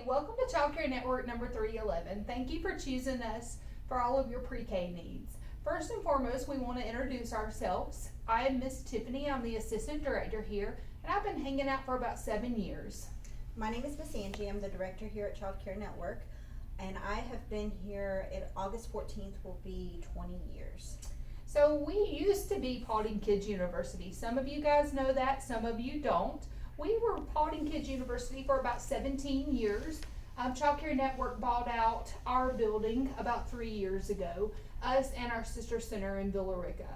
Welcome to Childcare Network number 311. Thank you for choosing us for all of your pre-K needs. First and foremost, we want to introduce ourselves. I am Miss Tiffany. I'm the assistant director here, and I've been hanging out for about 7 years. My name is Miss Angie. I'm the director here at Childcare Network, and I have been here August 14th will be 20 years. So we used to be Paulding Kids University. Some of you guys know that, some of you don't. We were Paulding Kids University for about 17 years. Childcare Network bought out our building about 3 years ago, us and our sister center in Villarica.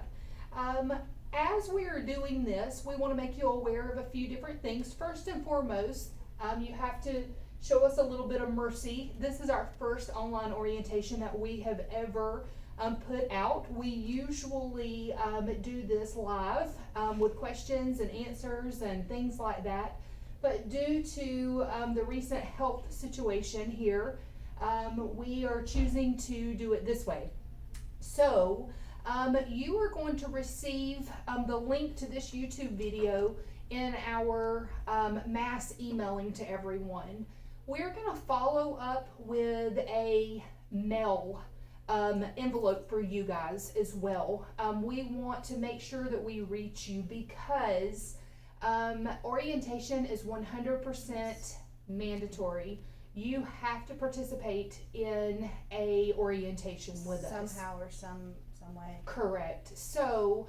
As we are doing this, we want to make you aware of a few different things. First and foremost, you have to show us a little bit of mercy. This is our first online orientation that we have ever put out. We usually do this live with questions and answers and things like that. But due to the recent health situation here, we are choosing to do it this way. So you are going to receive the link to this YouTube video in our mass emailing to everyone. We're going to follow up with a mail envelope for you guys as well. We want to make sure that we reach you because orientation is 100% mandatory. You have to participate in a orientation with us. Somehow or some way. Correct. So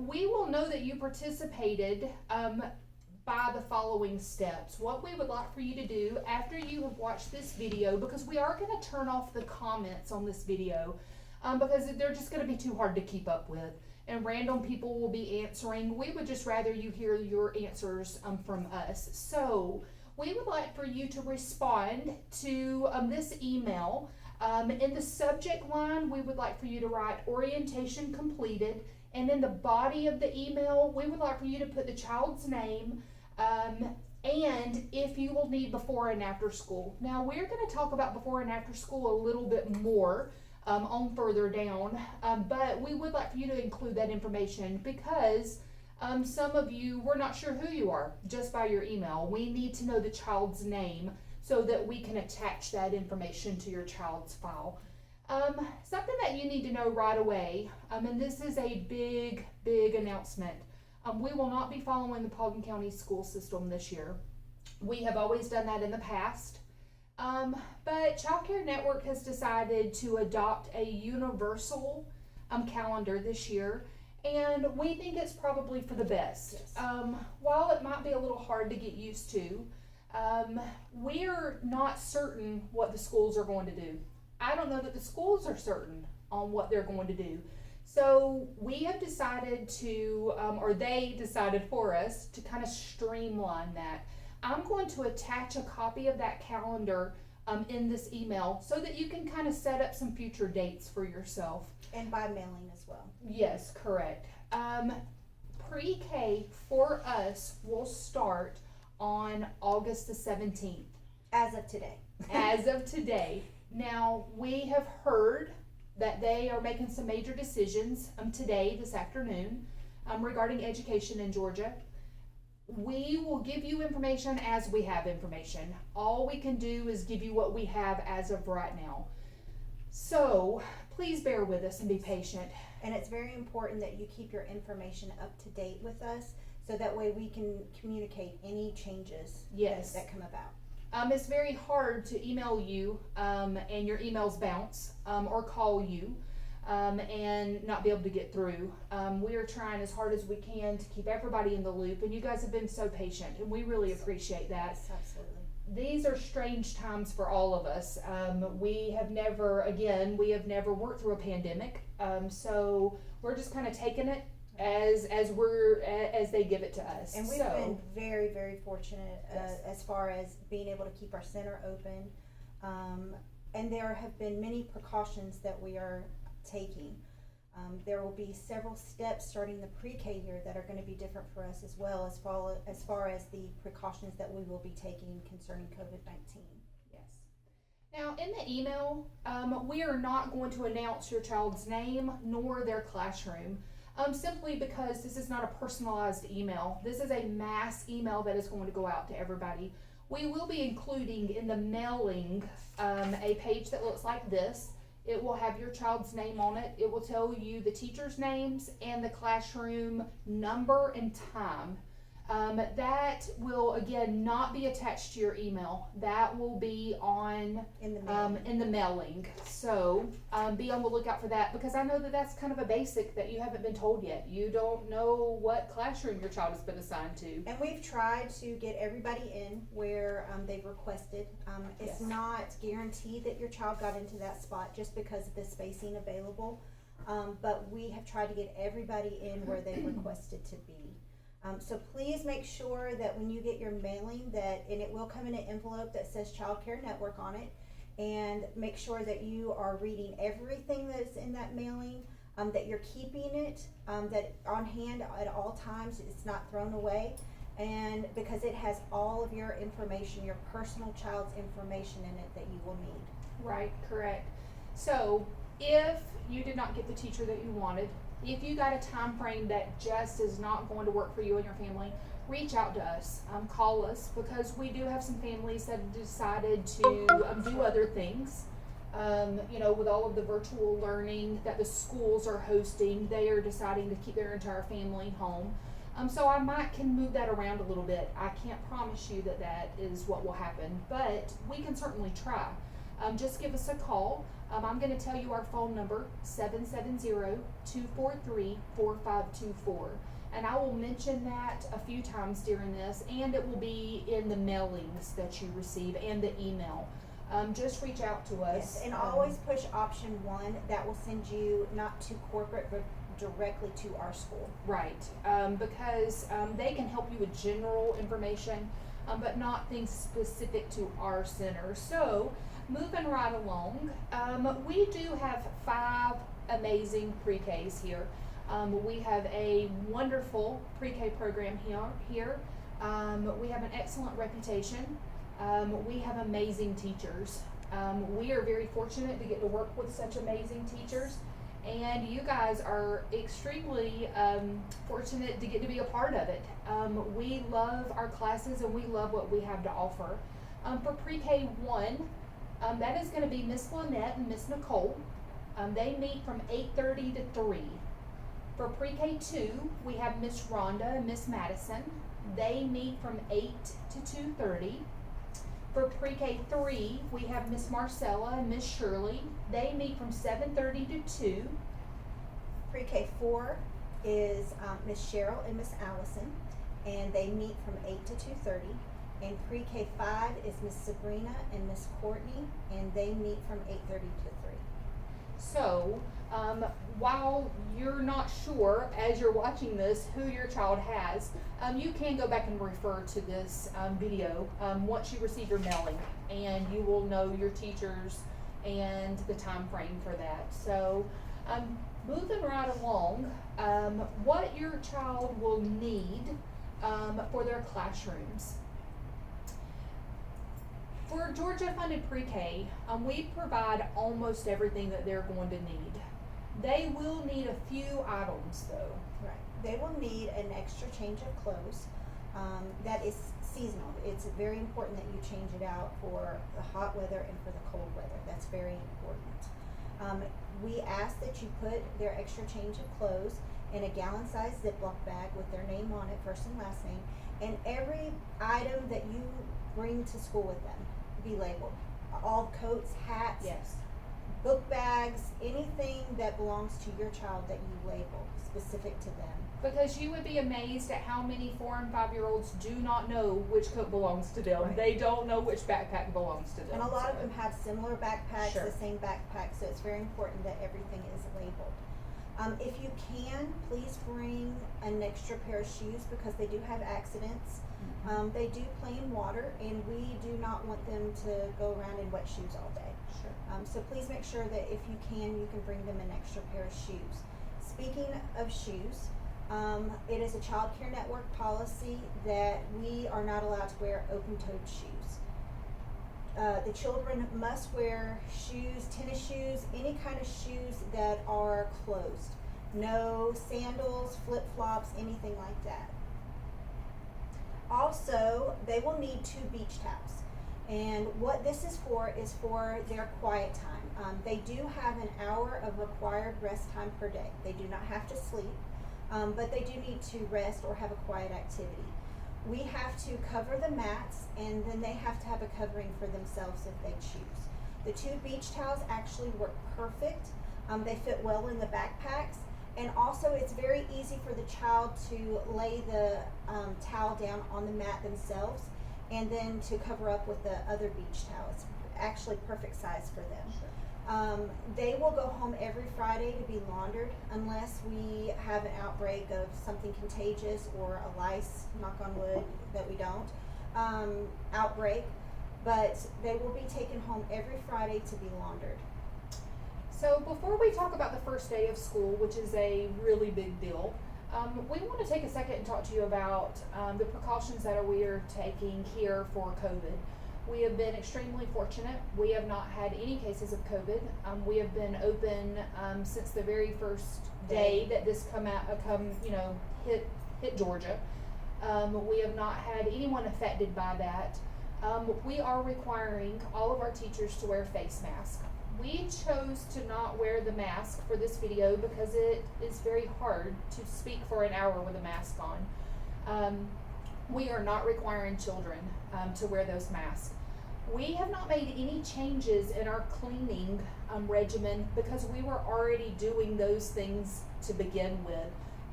we will know that you participated by the following steps. What we would like for you to do after you have watched this video, because we are going to turn off the comments on this video because they're just going to be too hard to keep up with, and random people will be answering. We would just rather you hear your answers from us. So we would like for you to respond to this email. In the subject line, we would like for you to write orientation completed, and in the body of the email, we would like for you to put the child's name and if you will need before and after school. Now, we're going to talk about before and after school a little bit more on further down, but we would like for you to include that information because some of you, we're not sure who you are just by your email. We need to know the child's name so that we can attach that information to your child's file. Something that you need to know right away, and this is a big announcement. We will not be following the Paulding County school system this year. We have always done that in the past. But Childcare Network has decided to adopt a universal calendar this year, and we think it's probably for the best. Yes. While it might be a little hard to get used to, we're not certain what the schools are going to do. I don't know that the schools are certain on what they're going to do. So we have decided to, or they decided for us to kind of streamline that. I'm going to attach a copy of that calendar in this email so that you can kind of set up some future dates for yourself. And by mailing as well. Yes, correct. Pre-K for us will start on August the 17th. As of today. As of today. Now, we have heard that they are making some major decisions today, this afternoon, regarding education in Georgia. We will give you information as we have information. All we can do is give you what we have as of right now. So please bear with us and be patient. And it's very important that you keep your information up to date with us so that way we can communicate any changes that come about. It's very hard to email you and your emails bounce or call you and not be able to get through. We are trying as hard as we can to keep everybody in the loop, and you guys have been so patient, and we really appreciate that. Yes, absolutely. These are strange times for all of us. We have never worked through a pandemic, so we're just kind of taking it as they give it to us. And we've been very fortunate as far as being able to keep our center open. And there have been many precautions that we are taking. There will be several steps starting the pre-K year that are going to be different for us as well as far as the precautions that we will be taking concerning COVID-19. Yes. Now, in the email, we are not going to announce your child's name nor their classroom. Simply because this is not a personalized email. This is a mass email that is going to go out to everybody. We will be including in the mailing a page that looks like this. It will have your child's name on it. It will tell you the teachers' names and the classroom number and time. That will again not be attached to your email. That will be on in the mailing. So be on the lookout for that, because I know that that's kind of a basic that you haven't been told yet. You don't know what classroom your child has been assigned to. And we've tried to get everybody in where they've requested. It's Yes. not guaranteed that your child got into that spot just because of the spacing available, but we have tried to get everybody in where they requested to be. So please make sure that when you get your mailing and it will come in an envelope that says Childcare Network on it, and make sure that you are reading everything that's in that mailing, that you're keeping it, that on hand at all times, it's not thrown away, and because it has all of your information, your personal child's information in it that you will need. Right, correct. So if you did not get the teacher that you wanted, if you got a time frame that just is not going to work for you and your family, reach out to us. Call us, because we do have some families that have decided to do other things. With all of the virtual learning that the schools are hosting, they are deciding to keep their entire family home. So I can move that around a little bit. I can't promise you that that is what will happen, but we can certainly try. Just give us a call. I'm going to tell you our phone number, 770-243-4524. And I will mention that a few times during this, and it will be in the mailings that you receive and the email. Just reach out to us. Yes, and always push option 1. That will send you not to corporate, but directly to our school. Right, because they can help you with general information, but not things specific to our center. So, moving right along, we do have 5 amazing pre-Ks here. We have a wonderful pre-K program here. We have an excellent reputation. We have amazing teachers. We are very fortunate to get to work with such amazing teachers, and you guys are extremely fortunate to get to be a part of it. We love our classes and we love what we have to offer. For pre-K 1, that is going to be Miss Lynette and Miss Nicole. They meet from 8:30 to 3. For pre-K 2, we have Miss Rhonda and Miss Madison. They meet from 8 to 2:30. For pre-K 3, we have Miss Marcella and Miss Shirley. They meet from 7:30 to 2. Pre-K 4 is Miss Cheryl and Miss Allison, and they meet from 8 to 2:30. And pre-K 5 is Miss Sabrina and Miss Courtney, and they meet from 8:30 to 3. So, while you're not sure as you're watching this who your child has, you can go back and refer to this video once you receive your mailing, and you will know your teachers and the time frame for that. So, moving right along, what your child will need for their classrooms. For Georgia Funded Pre-K, we provide almost everything that they're going to need. They will need a few items though. Right. They will need an extra change of clothes. That is seasonal. It's very important that you change it out for the hot weather and for the cold weather. That's very important. We ask that you put their extra change of clothes in a gallon-sized Ziploc bag with their name on it, first and last name, and every item that you bring to school with them be labeled. All coats, hats, Yes. book bags, anything that belongs to your child that you label specific to them. Because you would be amazed at how many 4 and 5-year-olds do not know which coat belongs to them. Right. They don't know which backpack belongs to them. And a lot of them have similar backpacks, Sure. the same backpack, so it's very important that everything is labeled. If you can, please bring an extra pair of shoes because they do have accidents. They do play in water, and we do not want them to go around in wet shoes all day. Sure. So please make sure that if you can bring them an extra pair of shoes. Speaking of shoes, it is a Childcare Network policy that we are not allowed to wear open-toed shoes. The children must wear shoes, tennis shoes, any kind of shoes that are closed. No sandals, flip-flops, anything like that. Also, they will need 2 beach towels. And what this is for their quiet time. They do have an hour of required rest time per day. They do not have to sleep, but they do need to rest or have a quiet activity. We have to cover the mats, and then they have to have a covering for themselves if they choose. The 2 beach towels actually work perfect. They fit well in the backpacks, and also it's very easy for the child to lay the towel down on the mat themselves, and then to cover up with the other beach towel. It's actually perfect size for them. Sure. They will go home every Friday to be laundered unless we have an outbreak of something contagious or a lice, knock on wood, that we don't, outbreak. But they will be taken home every Friday to be laundered. So before we talk about the first day of school, which is a really big deal, we want to take a second and talk to you about the precautions that we are taking here for COVID. We have been extremely fortunate. We have not had any cases of COVID. We have been open since the very first day that this hit Georgia. We have not had anyone affected by that. We are requiring all of our teachers to wear face masks. We chose to not wear the mask for this video because it is very hard to speak for an hour with a mask on. We are not requiring children to wear those masks. We have not made any changes in our cleaning regimen because we were already doing those things to begin with.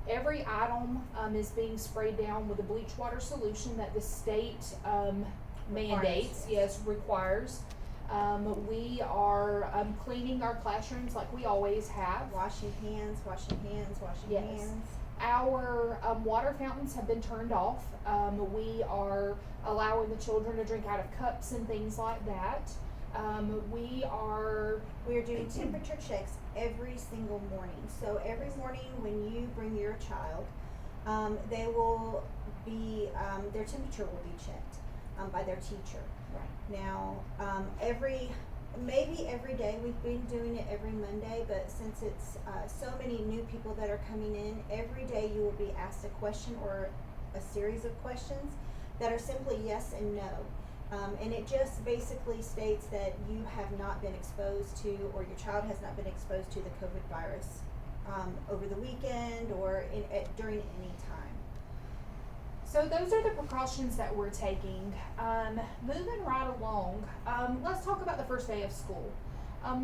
Every item is being sprayed down with a bleach water solution that the state mandates, requires. We are cleaning our classrooms like we always have. Washing hands. Yes. Hands. Our water fountains have been turned off. We are allowing the children to drink out of cups and things like that. We are doing temperature checks every single morning. So every morning when you bring your child, they will be, their temperature will be checked by their teacher. Right. Now, maybe every day, we've been doing it every Monday, but since it's so many new people that are coming in, every day you will be asked a question or a series of questions that are simply yes and no. And it just basically states that you have not been exposed to, or your child has not been exposed to the COVID virus over the weekend or during any time. So those are the precautions that we're taking. Moving right along, let's talk about the first day of school.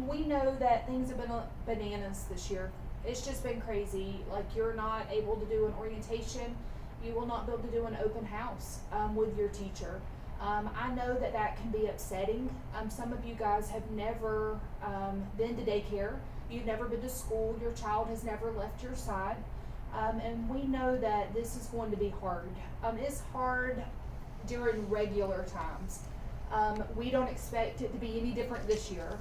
We know that things have been bananas this year. It's just been crazy. Like, you're not able to do an orientation. You will not be able to do an open house with your teacher. I know that that can be upsetting. Some of you guys have never been to daycare. You've never been to school. Your child has never left your side. And we know that this is going to be hard. It's hard during regular times. We don't expect it to be any different this year.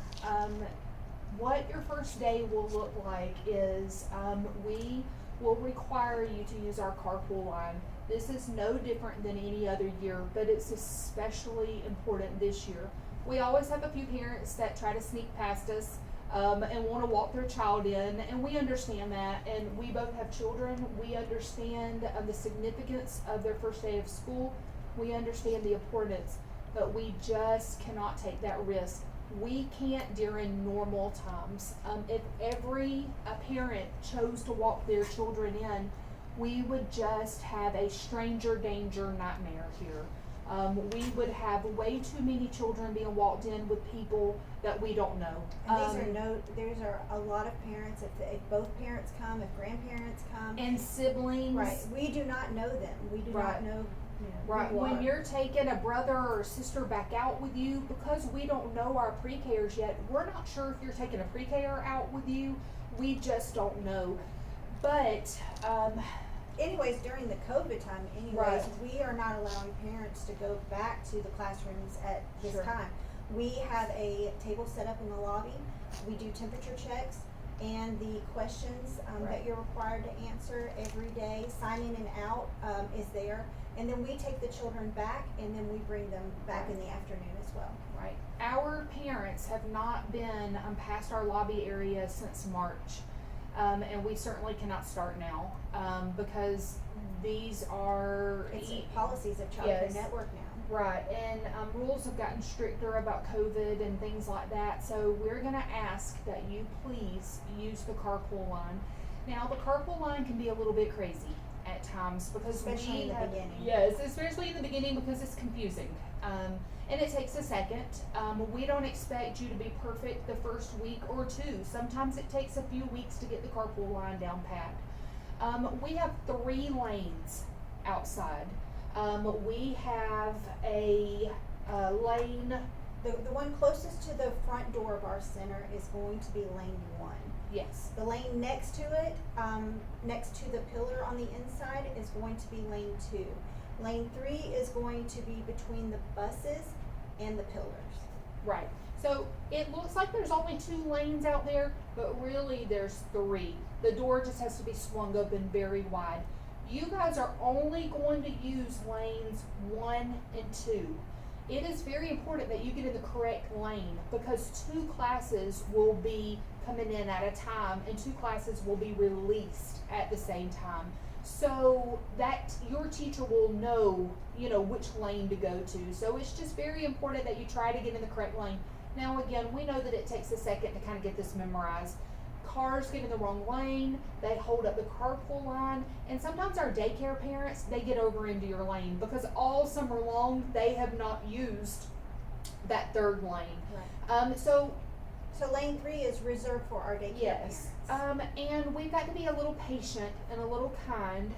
What your first day will look like is we will require you to use our carpool line. This is no different than any other year, but it's especially important this year. We always have a few parents that try to sneak past us and want to walk their child in, and we understand that, and we both have children. We understand the significance of their first day of school. We understand the importance, but we just cannot take that risk. We can't during normal times. If every parent chose to walk their children in, we would just have a stranger danger nightmare here. We would have way too many children being walked in with people that we don't know. And these are a lot of parents. If both parents come, if grandparents come, and siblings. Right. We do not know them. We do not know. Right. When you're taking a brother or sister back out with you, because we don't know our pre-Kers yet, we're not sure if you're taking a pre-Ker out with you. We just don't know. But anyways, during the COVID time, we are not allowing parents to go back to the classrooms at this time. We have a table set up in the lobby. We do temperature checks, and the questions that you're required to answer every day, sign in and out, is there. And then we take the children back, and then we bring them back in the afternoon as well. Right. Our parents have not been past our lobby area since March. And we certainly cannot start now, because these are It's policies of Childcare Yes. Network now. right, and rules have gotten stricter about COVID and things like that. So we're going to ask that you please use the carpool line. Now, the carpool line can be a little bit crazy at times because Especially in the beginning. Yes, especially in the beginning because it's confusing. And it takes a second. We don't expect you to be perfect the first week or two. Sometimes it takes a few weeks to get the carpool line down pat. We have 3 lanes outside. We have a lane. The one closest to the front door of our center is going to be lane 1. Yes. The lane next to it, next to the pillar on the inside, is going to be lane 2. Lane 3 is going to be between the buses and the pillars. Right. So it looks like there's only 2 lanes out there, but really there's 3. The door just has to be swung open very wide. You guys are only going to use lanes 1 and 2. It is very important that you get in the correct lane because 2 classes will be coming in at a time and 2 classes will be released at the same time. So that your teacher will know, which lane to go to. So it's just very important that you try to get in the correct lane. Now again, we know that it takes a second to kind of get this memorized. Cars get in the wrong lane, they hold up the carpool line, and sometimes our daycare parents, they get over into your lane because all summer long they have not used that 3rd lane. Right. So lane 3 is reserved for our daycare yes, parents. and we've got to be a little patient and a little kind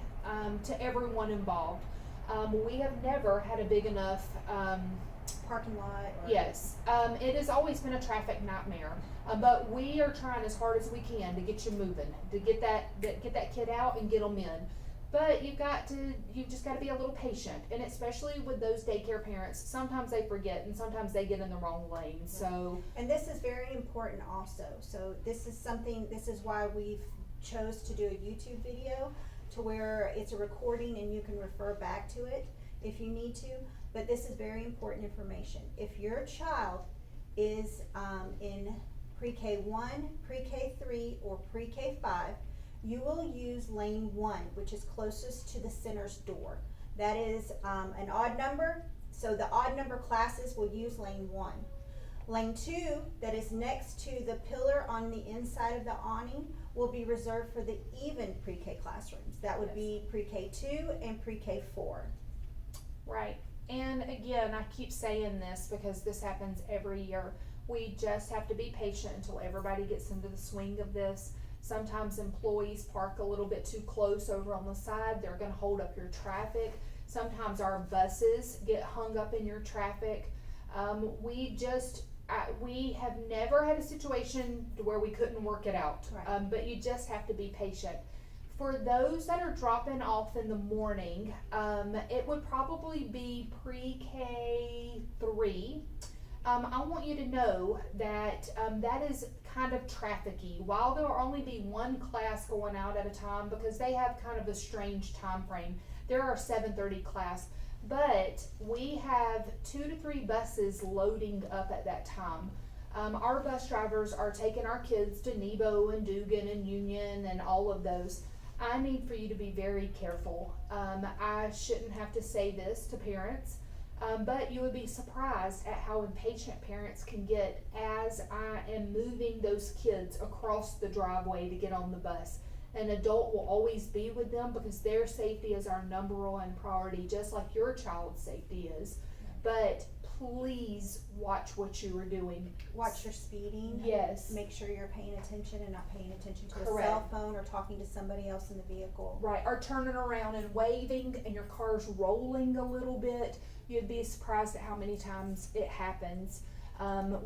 to everyone involved. We have never had a big enough Parking lot. Or yes, it has always been a traffic nightmare, but we are trying as hard as we can to get you moving, to get that kid out and get them in. But you've just got to be a little patient, and especially with those daycare parents, sometimes they forget and sometimes they get in the wrong lane. So, and this is very important also. So this is why we've chose to do a YouTube video to where it's a recording and you can refer back to it if you need to. But this is very important information. If your child is in pre-K 1, pre-K 3, or pre-K 5, you will use lane 1, which is closest to the center's door. That is an odd number, so the odd number classes will use lane 1. Lane 2, that is next to the pillar on the inside of the awning, will be reserved for the even pre-K classrooms. That would be pre-K 2 and pre-K 4. right. And again, I keep saying this because this happens every year. We just have to be patient until everybody gets into the swing of this. Sometimes employees park a little bit too close over on the side. They're going to hold up your traffic. Sometimes our buses get hung up in your traffic. We have never had a situation where we couldn't work it out. Right. But you just have to be patient. For those that are dropping off in the morning, it would probably be pre-K 3. I want you to know that that is kind of trafficky. While there will only be 1 class going out at a time because they have kind of a strange time frame. There are 7:30 class, but we have 2 to 3 buses loading up at that time. Our bus drivers are taking our kids to Nebo and Dugan and Union and all of those. I need for you to be very careful. I shouldn't have to say this to parents, but you would be surprised at how impatient parents can get as I am moving those kids across the driveway to get on the bus. An adult will always be with them because their safety is our number 1 priority, just like your child's safety is. But please watch what you are doing. Watch your speeding. Yes. Make sure you're paying attention and not paying attention to Correct. a cell phone or talking to somebody else in the vehicle. Right, or turning around and waving and your car's rolling a little bit. You'd be surprised at how many times it happens.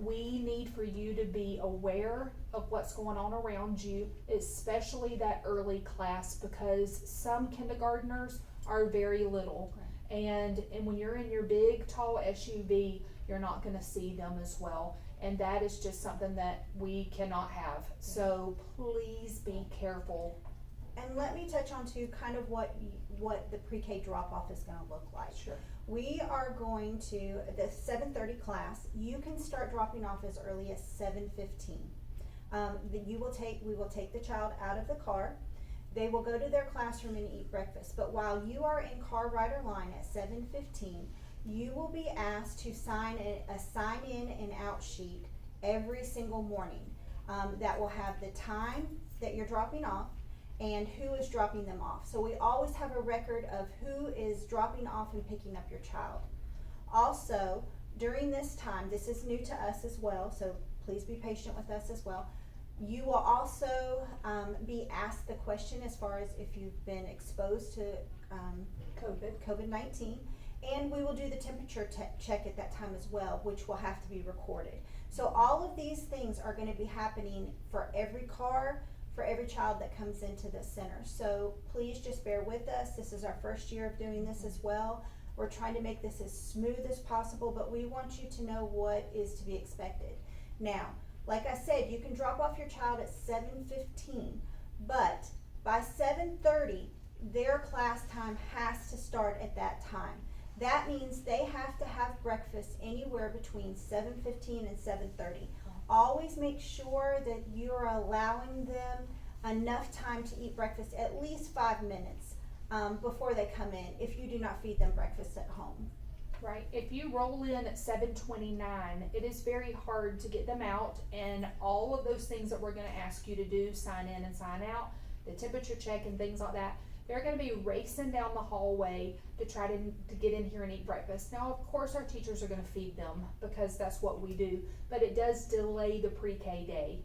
We need for you to be aware of what's going on around you, especially that early class, because some kindergartners are very little. Right. And when you're in your big, tall SUV, you're not going to see them as well. And that is just something that we cannot have. So please be careful. And let me touch on too kind of what the pre-K drop-off is going to look like. Sure. We are going to, the 7:30 class, you can start dropping off as early as 7:15. We will take the child out of the car. They will go to their classroom and eat breakfast. But while you are in car rider line at 7:15, you will be asked to sign a sign in and out sheet every single morning that will have the time that you're dropping off and who is dropping them off. So we always have a record of who is dropping off and picking up your child. Also, during this time, this is new to us as well, so please be patient with us as well. You will also be asked the question as far as if you've been exposed to COVID-19, and we will do the temperature check at that time as well, which will have to be recorded. So all of these things are going to be happening for every car, for every child that comes into the center. So please just bear with us. This is our first year of doing this as well. We're trying to make this as smooth as possible, but we want you to know what is to be expected. Now, like I said, you can drop off your child at 7:15, but by 7:30, their class time has to start at that time. That means they have to have breakfast anywhere between 7:15 and 7:30. Always make sure that you're allowing them enough time to eat breakfast, at least 5 minutes before they come in, if you do not feed them breakfast at home. Right. If you roll in at 7:29, it is very hard to get them out, and all of those things that we're going to ask you to do, sign in and sign out, the temperature check and things like that, they're going to be racing down the hallway to try to get in here and eat breakfast. Now, of course, our teachers are going to feed them because that's what we do, but it does delay the pre-K day.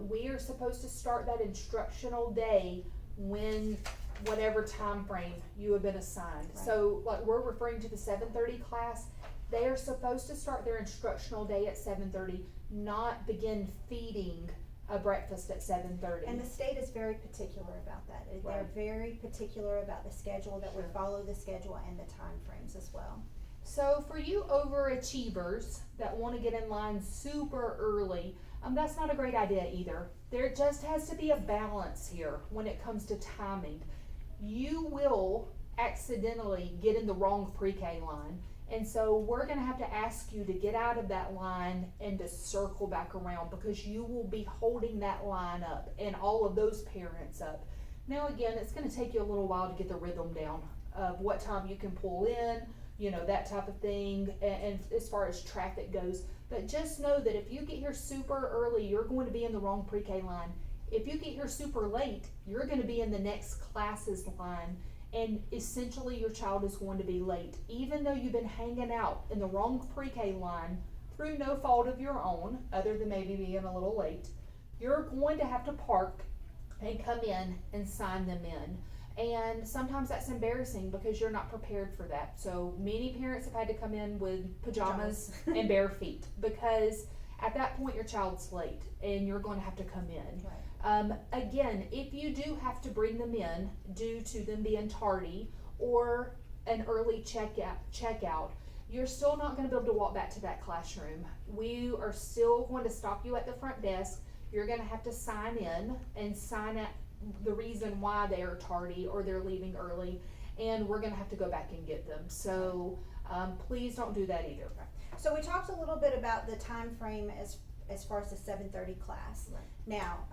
We are supposed to start that instructional day when whatever time frame you have been assigned. Right. So, like, we're referring to the 7:30 class. They are supposed to start their instructional day at 7:30, not begin feeding a breakfast at 7:30. And the state is very particular about that. Right. They're very particular about the schedule, that we Sure. follow the schedule and the time frames as well. So for you overachievers that want to get in line super early, that's not a great idea either. There just has to be a balance here when it comes to timing. You will accidentally get in the wrong pre-K line, and so we're going to have to ask you to get out of that line and to circle back around, because you will be holding that line up and all of those parents up. Now again, it's going to take you a little while to get the rhythm down of what time you can pull in, that type of thing, and as far as traffic goes. But just know that if you get here super early, you're going to be in the wrong pre-K line. If you get here super late, you're going to be in the next class's line, and essentially your child is going to be late. Even though you've been hanging out in the wrong pre-K line through no fault of your own, other than maybe being a little late, you're going to have to park and come in and sign them in. And sometimes that's embarrassing because you're not prepared for that. So many parents have had to come in with pajamas and bare feet, because at that point your child's late and you're going to have to come in. Right. Again, if you do have to bring them in due to them being tardy or an early checkout, you're still not going to be able to walk back to that classroom. We are still going to stop you at the front desk. You're going to have to sign in and sign at the reason why they are tardy or they're leaving early, and we're going to have to go back and get them. So please don't do that either. So we talked a little bit about the time frame as far as the 7:30 class. Right. Now,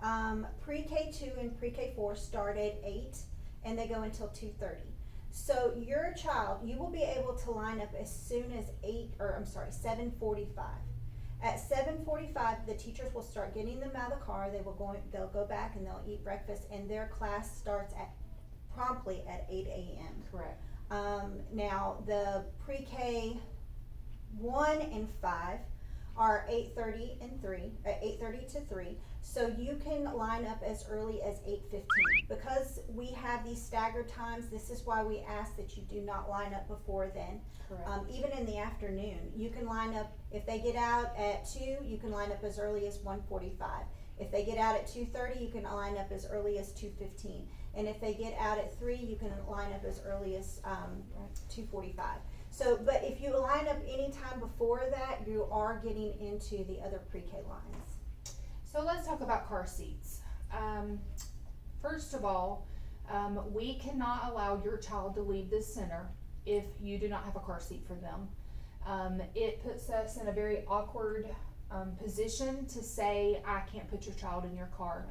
pre-K2 and pre-K4 start at 8 and they go until 2:30. So your child, you will be able to line up as soon as 7:45. At 7:45, the teachers will start getting them out of the car. They'll go back and they'll eat breakfast, and their class starts promptly at 8 a.m. Correct. Now the pre-K 1 and 5 are 8:30 to 3. So you can line up as early as 8:15. Because we have these staggered times, this is why we ask that you do not line up before then. Correct. Even in the afternoon, you can line up, if they get out at 2, you can line up as early as 1:45. If they get out at 2:30, you can line up as early as 2:15. And if they get out at 3, you can line up as early as 2:45. So, but if you line up any time before that, you are getting into the other pre-K lines. So let's talk about car seats. First of all, we cannot allow your child to leave this center if you do not have a car seat for them. It puts us in a very awkward position to say, I can't put your child in your car.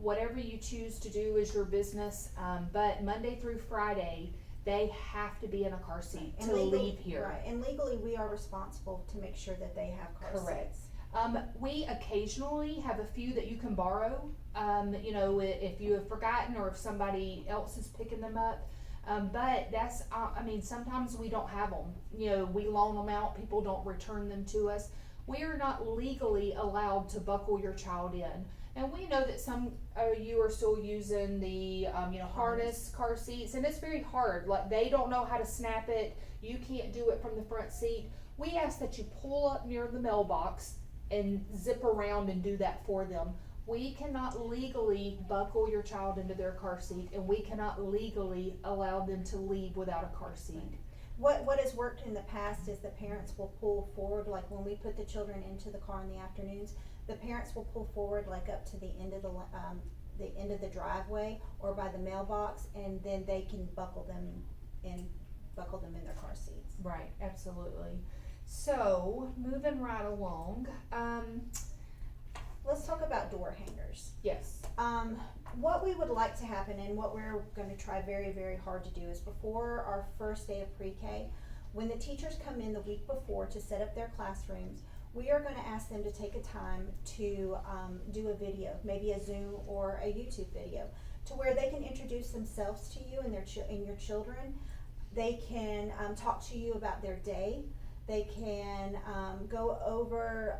Whatever you choose to do is your business, but Monday through Friday, they have to be in a car seat And to legally, leave here. Right, and legally, we are responsible to make sure that they have car Correct. seats. We occasionally have a few that you can borrow, if you have forgotten or if somebody else is picking them up. But that's, sometimes we don't have them. We loan them out, people don't return them to us. We are not legally allowed to buckle your child in. And we know that some of you are still using the, harness car seats, and it's very hard. Like, they don't know how to snap it. You can't do it from the front seat. We ask that you pull up near the mailbox and zip around and do that for them. We cannot legally buckle your child into their car seat, and we cannot legally allow them to leave without a car seat. What has worked in the past is the parents will pull forward, like when we put the children into the car in the afternoons, the parents will pull forward like up to the end of the end of the driveway or by the mailbox, and then they can buckle them in their car seats. Right, absolutely. So, moving right along, Let's talk about door hangers. yes, What we would like to happen, and what we're going to try very, very hard to do, is before our first day of pre-K, when the teachers come in the week before to set up their classrooms, we are going to ask them to take a time to do a video, maybe a Zoom or a YouTube video, to where they can introduce themselves to you and your children. They can talk to you about their day. They can go over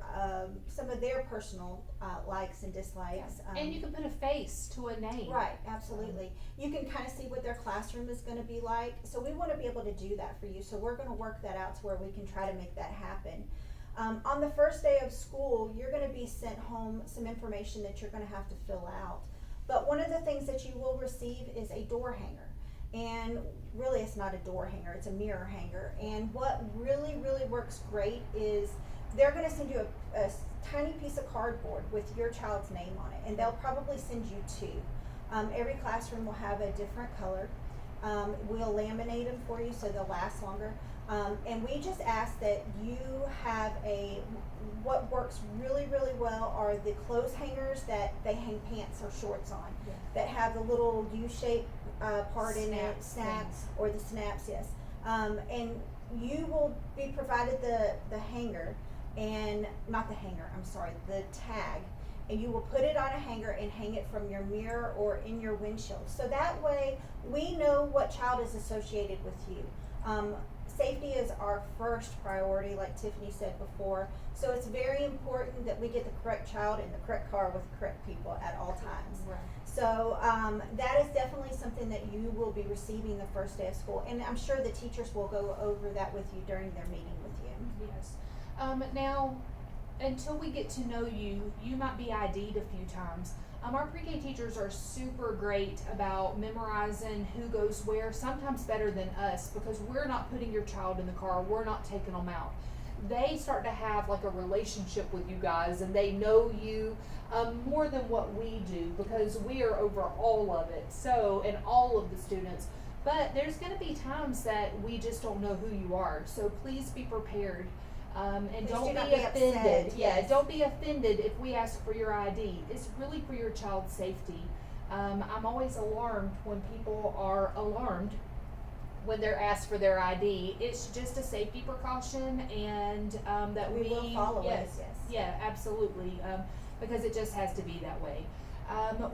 some of their personal likes and dislikes. and you can put a face to a name. Right, absolutely. You can kind of see what their classroom is going to be like. So we want to be able to do that for you. So we're going to work that out to where we can try to make that happen. On the first day of school, you're going to be sent home some information that you're going to have to fill out. But one of the things that you will receive is a door hanger. And really, it's not a door hanger, it's a mirror hanger. And what really, really works great is they're going to send you a tiny piece of cardboard with your child's name on it, and they'll probably send you two. Every classroom will have a different color. We'll laminate them for you so they'll last longer. And we just ask that you have what works really, really well are the clothes hangers that they hang pants or shorts on, Yeah. that have the little U-shaped part in it, Snaps. or the snaps, yes. And you will be provided the hanger, and not the hanger, I'm sorry, the tag, and you will put it on a hanger and hang it from your mirror or in your windshield. So that way we know what child is associated with you. Safety is our first priority, like Tiffany said before. So it's very important that we get the correct child in the correct car with the correct people at all times. Right. So that is definitely something that you will be receiving the first day of school. And I'm sure the teachers will go over that with you during their meeting with you. Yes. Now, until we get to know you, you might be ID'd a few times. Our pre-K teachers are super great about memorizing who goes where, sometimes better than us, because we're not putting your child in the car, we're not taking them out. They start to have like a relationship with you guys, and they know you more than what we do, because we are over all of it, so, and all of the students. But there's going to be times that we just don't know who you are, so please be prepared. And Please don't do not be be offended. upset, Yeah, yes. don't be offended if we ask for your ID. It's really for your child's safety. I'm always alarmed when people are alarmed when they're asked for their ID. It's just a safety precaution, and that We will follow it, yes, yes. yeah, absolutely, because it just has to be that way.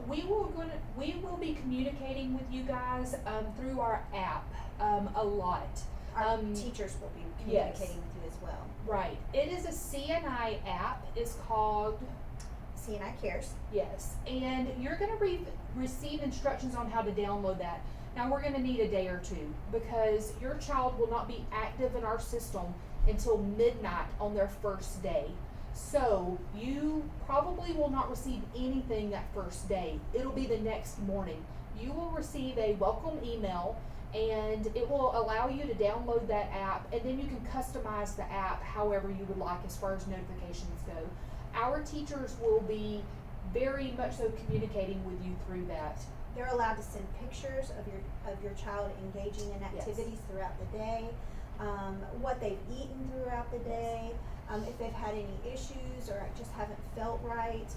We will be communicating with you guys through our app a lot. Our teachers will be yes. communicating with you as well. Right. It is a CNI app. It's called CNI Cares. Yes, and you're going to receive instructions on how to download that. Now, we're going to need a day or two, because your child will not be active in our system until midnight on their first day. So you probably will not receive anything that first day. It'll be the next morning. You will receive a welcome email, and it will allow you to download that app, and then you can customize the app however you would like as far as notifications go. Our teachers will be very much so communicating with you through that. They're allowed to send pictures of your child engaging in activities throughout the day. what they've eaten throughout the day, if they've had any issues or just haven't felt right,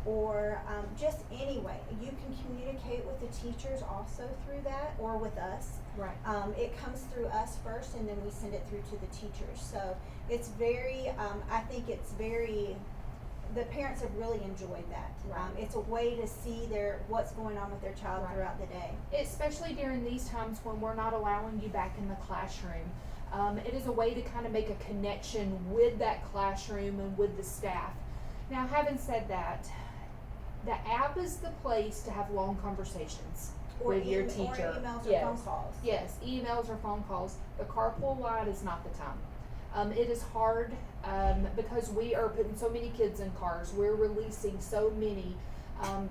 or just anyway. You can communicate with the teachers also through that, or with us. Right. It comes through us first, and then we send it through to the teachers. So it's very, I think it's very, the parents have really enjoyed that. Right. It's a way to see what's going on with their child Right. throughout the day. Especially during these times when we're not allowing you back in the classroom. It is a way to kind of make a connection with that classroom and with the staff. Now, having said that, the app is the place to have long conversations with your teacher. Or emails Yes. or phone calls. Yes, emails or phone calls. The carpool line is not the time. It is hard because we are putting so many kids in cars. We're releasing so many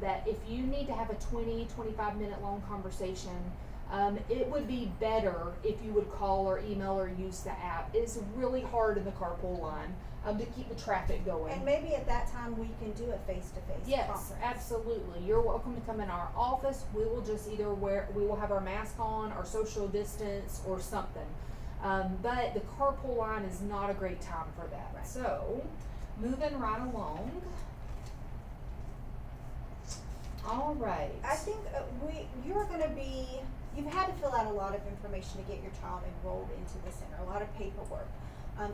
that if you need to have a 20-25 minute long conversation, it would be better if you would call or email or use the app. It's really hard in the carpool line to keep the traffic going. And maybe at that time we can do a face-to-face Yes, conference. absolutely. You're welcome to come in our office. We will just either we will have our mask on or social distance or something. But the carpool line is not a great time for that. Right. So, moving right along. All right. I think you've had to fill out a lot of information to get your child enrolled into the center, a lot of paperwork.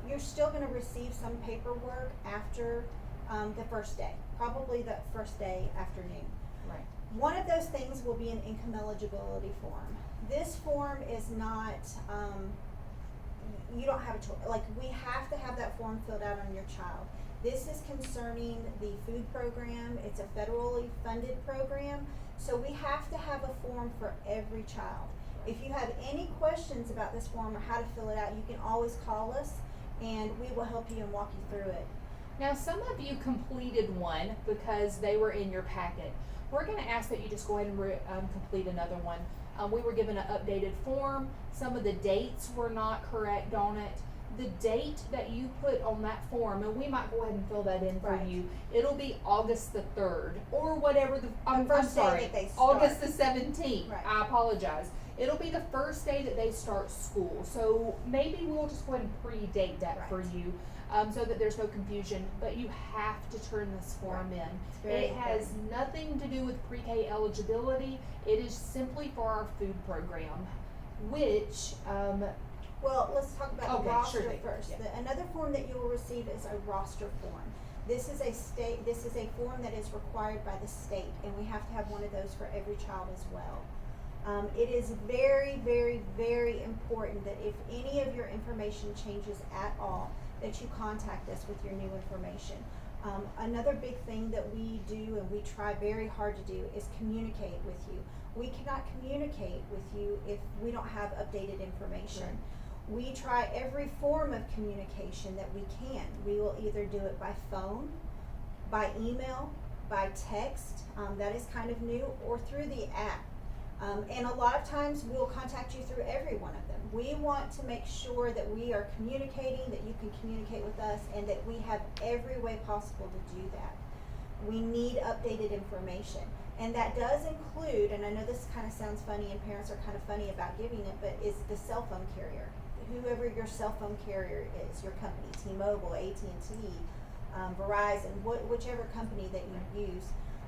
You're still going to receive some paperwork after the first day, probably the first day afternoon. Right. One of those things will be an income eligibility form. This form is not, you don't have a choice. Like, we have to have that form filled out on your child. This is concerning the food program. It's a federally funded program, so we have to have a form for every child. If you have any questions about this form or how to fill it out, you can always call us and we will help you and walk you through it. Now, some of you completed one because they were in your packet. We're going to ask that you just go ahead and complete another one. We were given an updated form. Some of the dates were not correct on it. The date that you put on that form, and we might go ahead and fill that in for Right. you, it'll be August the 3rd or whatever I'm first day sorry, that they start. August the 17th. Right. I apologize. It'll be the first day that they start school. So maybe we'll just go ahead and predate that Right. for you so that there's no confusion. But you have to turn this form in. Very It has nothing to do with pre-K eligibility. It is simply for our food program, which Well, let's talk about the Okay, roster sure thing. first. Yeah. Another form that you will receive is a roster form. This is a form that is required by the state, and we have to have one of those for every child as well. It is very, very, very important that if any of your information changes at all, that you contact us with your new information. Another big thing that we do and we try very hard to do is communicate with you. We cannot communicate with you if we don't have updated information. We try every form of communication that we can. We will either do it by phone, by email, by text, that is kind of new, or through the app. And a lot of times we'll contact you through every one of them. We want to make sure that we are communicating, that you can communicate with us, and that we have every way possible to do that. We need updated information. And that does include, and I know this kind of sounds funny and parents are kind of funny about giving it, but is the cell phone carrier. Whoever your cell phone carrier is, your company, T-Mobile, AT&T, Verizon, whichever company that you use,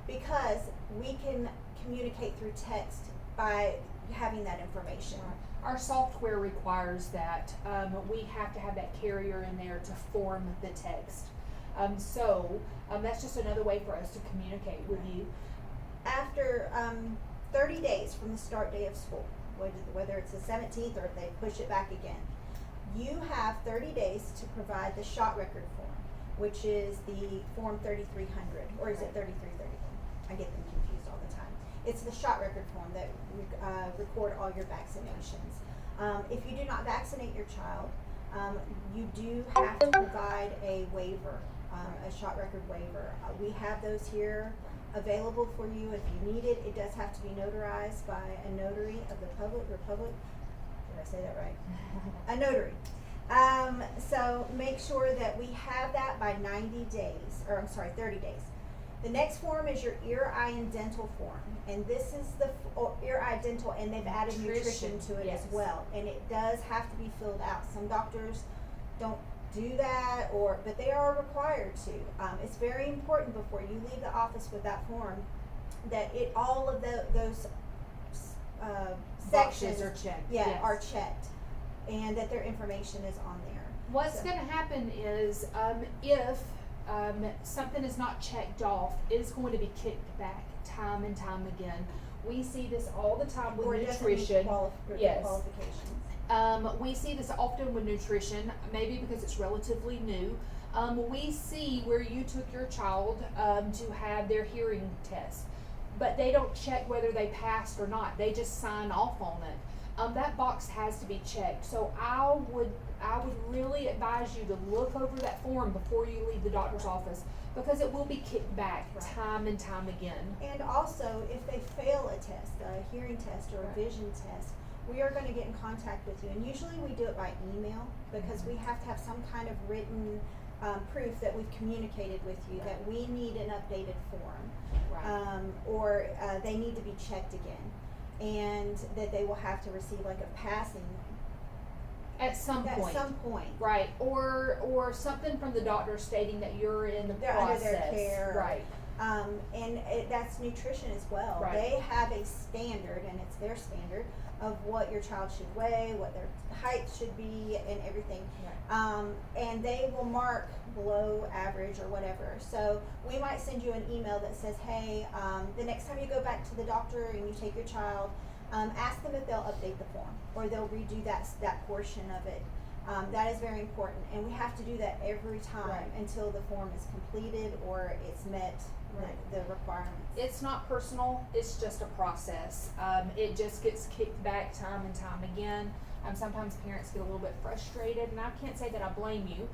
because we can communicate through text by having that information. our software requires that. We have to have that carrier in there to form the text. So that's just another way for us to communicate with you. After 30 days from the start day of school, whether it's the 17th or if they push it back again, you have 30 days to provide the shot record form, which is the form 3300, or is it 3331? I get them confused all the time. It's the shot record form that record all your vaccinations. If you do not vaccinate your child, you do have to provide a waiver, a shot record waiver. We have those here available for you if you need it. It does have to be notarized by a notary of the Republic. Did I say that right? A notary. So make sure that we have that by 30 days. The next form is your ear, eye, and dental form, and this is the ear, eye, dental, and they've added nutrition to it yes. as well, and it does have to be filled out. Some doctors don't do that, but they are required to. It's very important before you leave the office with that form that all of those sections are checked. yeah, yes. are checked, and that their information is on there. What's So- going to happen is if something is not checked off, it's going to be kicked back time and time again. We see this all the time with Or it doesn't meet nutrition. Yes. qualifications. We see this often with nutrition, maybe because it's relatively new. We see where you took your child to have their hearing test, but they don't check whether they passed or not. They just sign off on it. That box has to be checked. So I would really advise you to look over that form before you leave the doctor's office, because it will be kicked back Right. time and time again. And also, if they fail a test, a hearing test or a Right. vision test, we are going to get in contact with you. And usually we do it by email, because we have to have some kind of written proof that we've communicated with you that we need an updated form, Right. or they need to be checked again, and that they will have to receive like a passing At some at point. some point. Right, or something from the doctor stating that you're in the They're process. under their care. Right. And that's nutrition as well. Right. They have a standard, and it's their standard, of what your child should weigh, what their height should be, and everything. Right. And they will mark below average or whatever. So we might send you an email that says, hey, the next time you go back to the doctor and you take your child, ask them if they'll update the form, or they'll redo that portion of it. That is very important, and we have to do that every time Right. until the form is completed or it's met Right. the requirements. It's not personal, it's just a process. It just gets kicked back time and time again. Sometimes parents get a little bit frustrated, and I can't say that I blame you,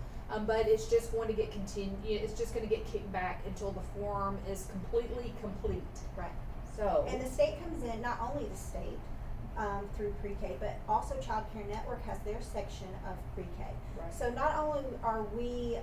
but it's just going to get it's just going to get kicked back until the form is completely complete. Right. So. And the state comes in, not only the state, through pre-K, but also Childcare Network has their section of pre-K. Right. So not only are we,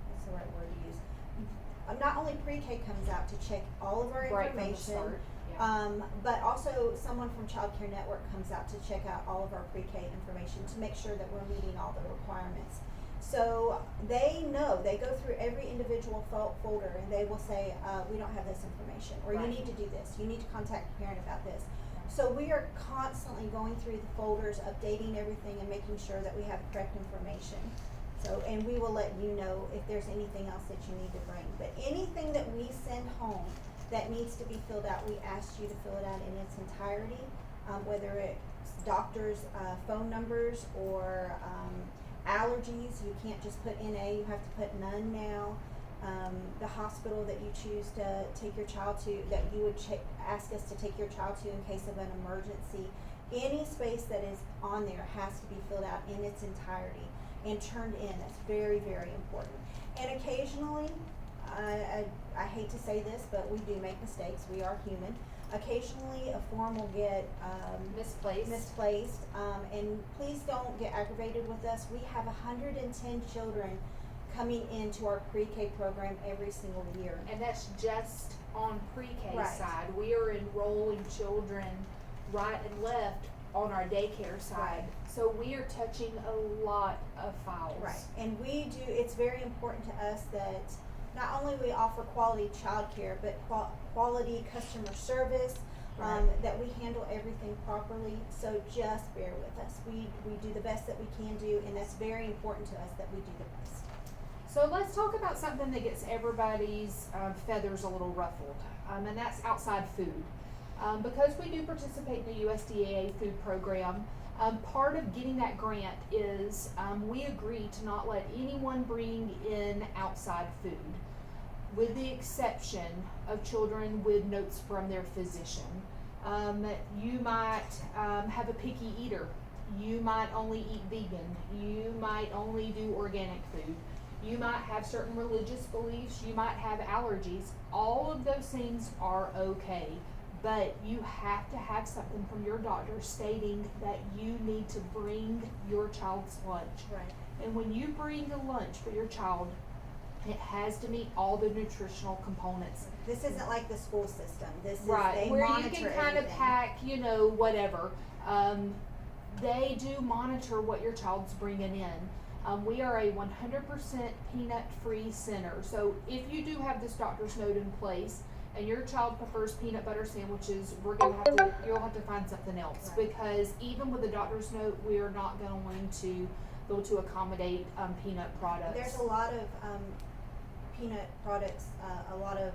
what's the right word to use? Not only pre-K comes out to check all of our Right from the information, start, yeah. but also someone from Childcare Network comes out to check out all of our pre-K information to make sure that we're meeting all the requirements. So they know, they go through every individual folder, and they will say, we don't have this information, or Right. you need to do this, you need to contact the parent about this. So we are constantly going through the folders, updating everything, and making sure that we have correct information. So, and we will let you know if there's anything else that you need to bring. But anything that we send home that needs to be filled out, we ask you to fill it out in its entirety, whether it's doctors' phone numbers or allergies. You can't just put NA, you have to put none now. The hospital that you choose to take your child to, that you would ask us to take your child to in case of an emergency. Any space that is on there has to be filled out in its entirety and turned in. That's very, very important. And occasionally, I hate to say this, but we do make mistakes. We are human. Occasionally, a form will get misplaced. And please don't get aggravated with us. We have 110 children coming into our pre-K program every single year. And that's just on pre-K Right. side. We are enrolling children right and left on our daycare side. Right. So we are touching a lot of files. Right, and it's very important to us that not only we offer quality childcare, but quality customer service, Right. that we handle everything properly. So just bear with us. We do the best that we can do, and that's very important to us that we do the best. So let's talk about something that gets everybody's feathers a little ruffled, and that's outside food. Because we do participate in the USDA food program, part of getting that grant is we agree to not let anyone bring in outside food, with the exception of children with notes from their physician. You might have a picky eater. You might only eat vegan. You might only do organic food. You might have certain religious beliefs. You might have allergies. All of those things are okay. But you have to have something from your doctor stating that you need to bring your child's lunch. Right. And when you bring a lunch for your child, It has to meet all the nutritional components. This isn't like the school system. This is, Right, they where you monitor can kind of everything. pack, whatever. They do monitor what your child's bringing in. We are a 100% peanut-free center. So if you do have this doctor's note in place and your child prefers peanut butter sandwiches, you'll have to find something else. Right. Because even with the doctor's note, we are not going to be able to accommodate peanut products. There's a lot of peanut products, a lot of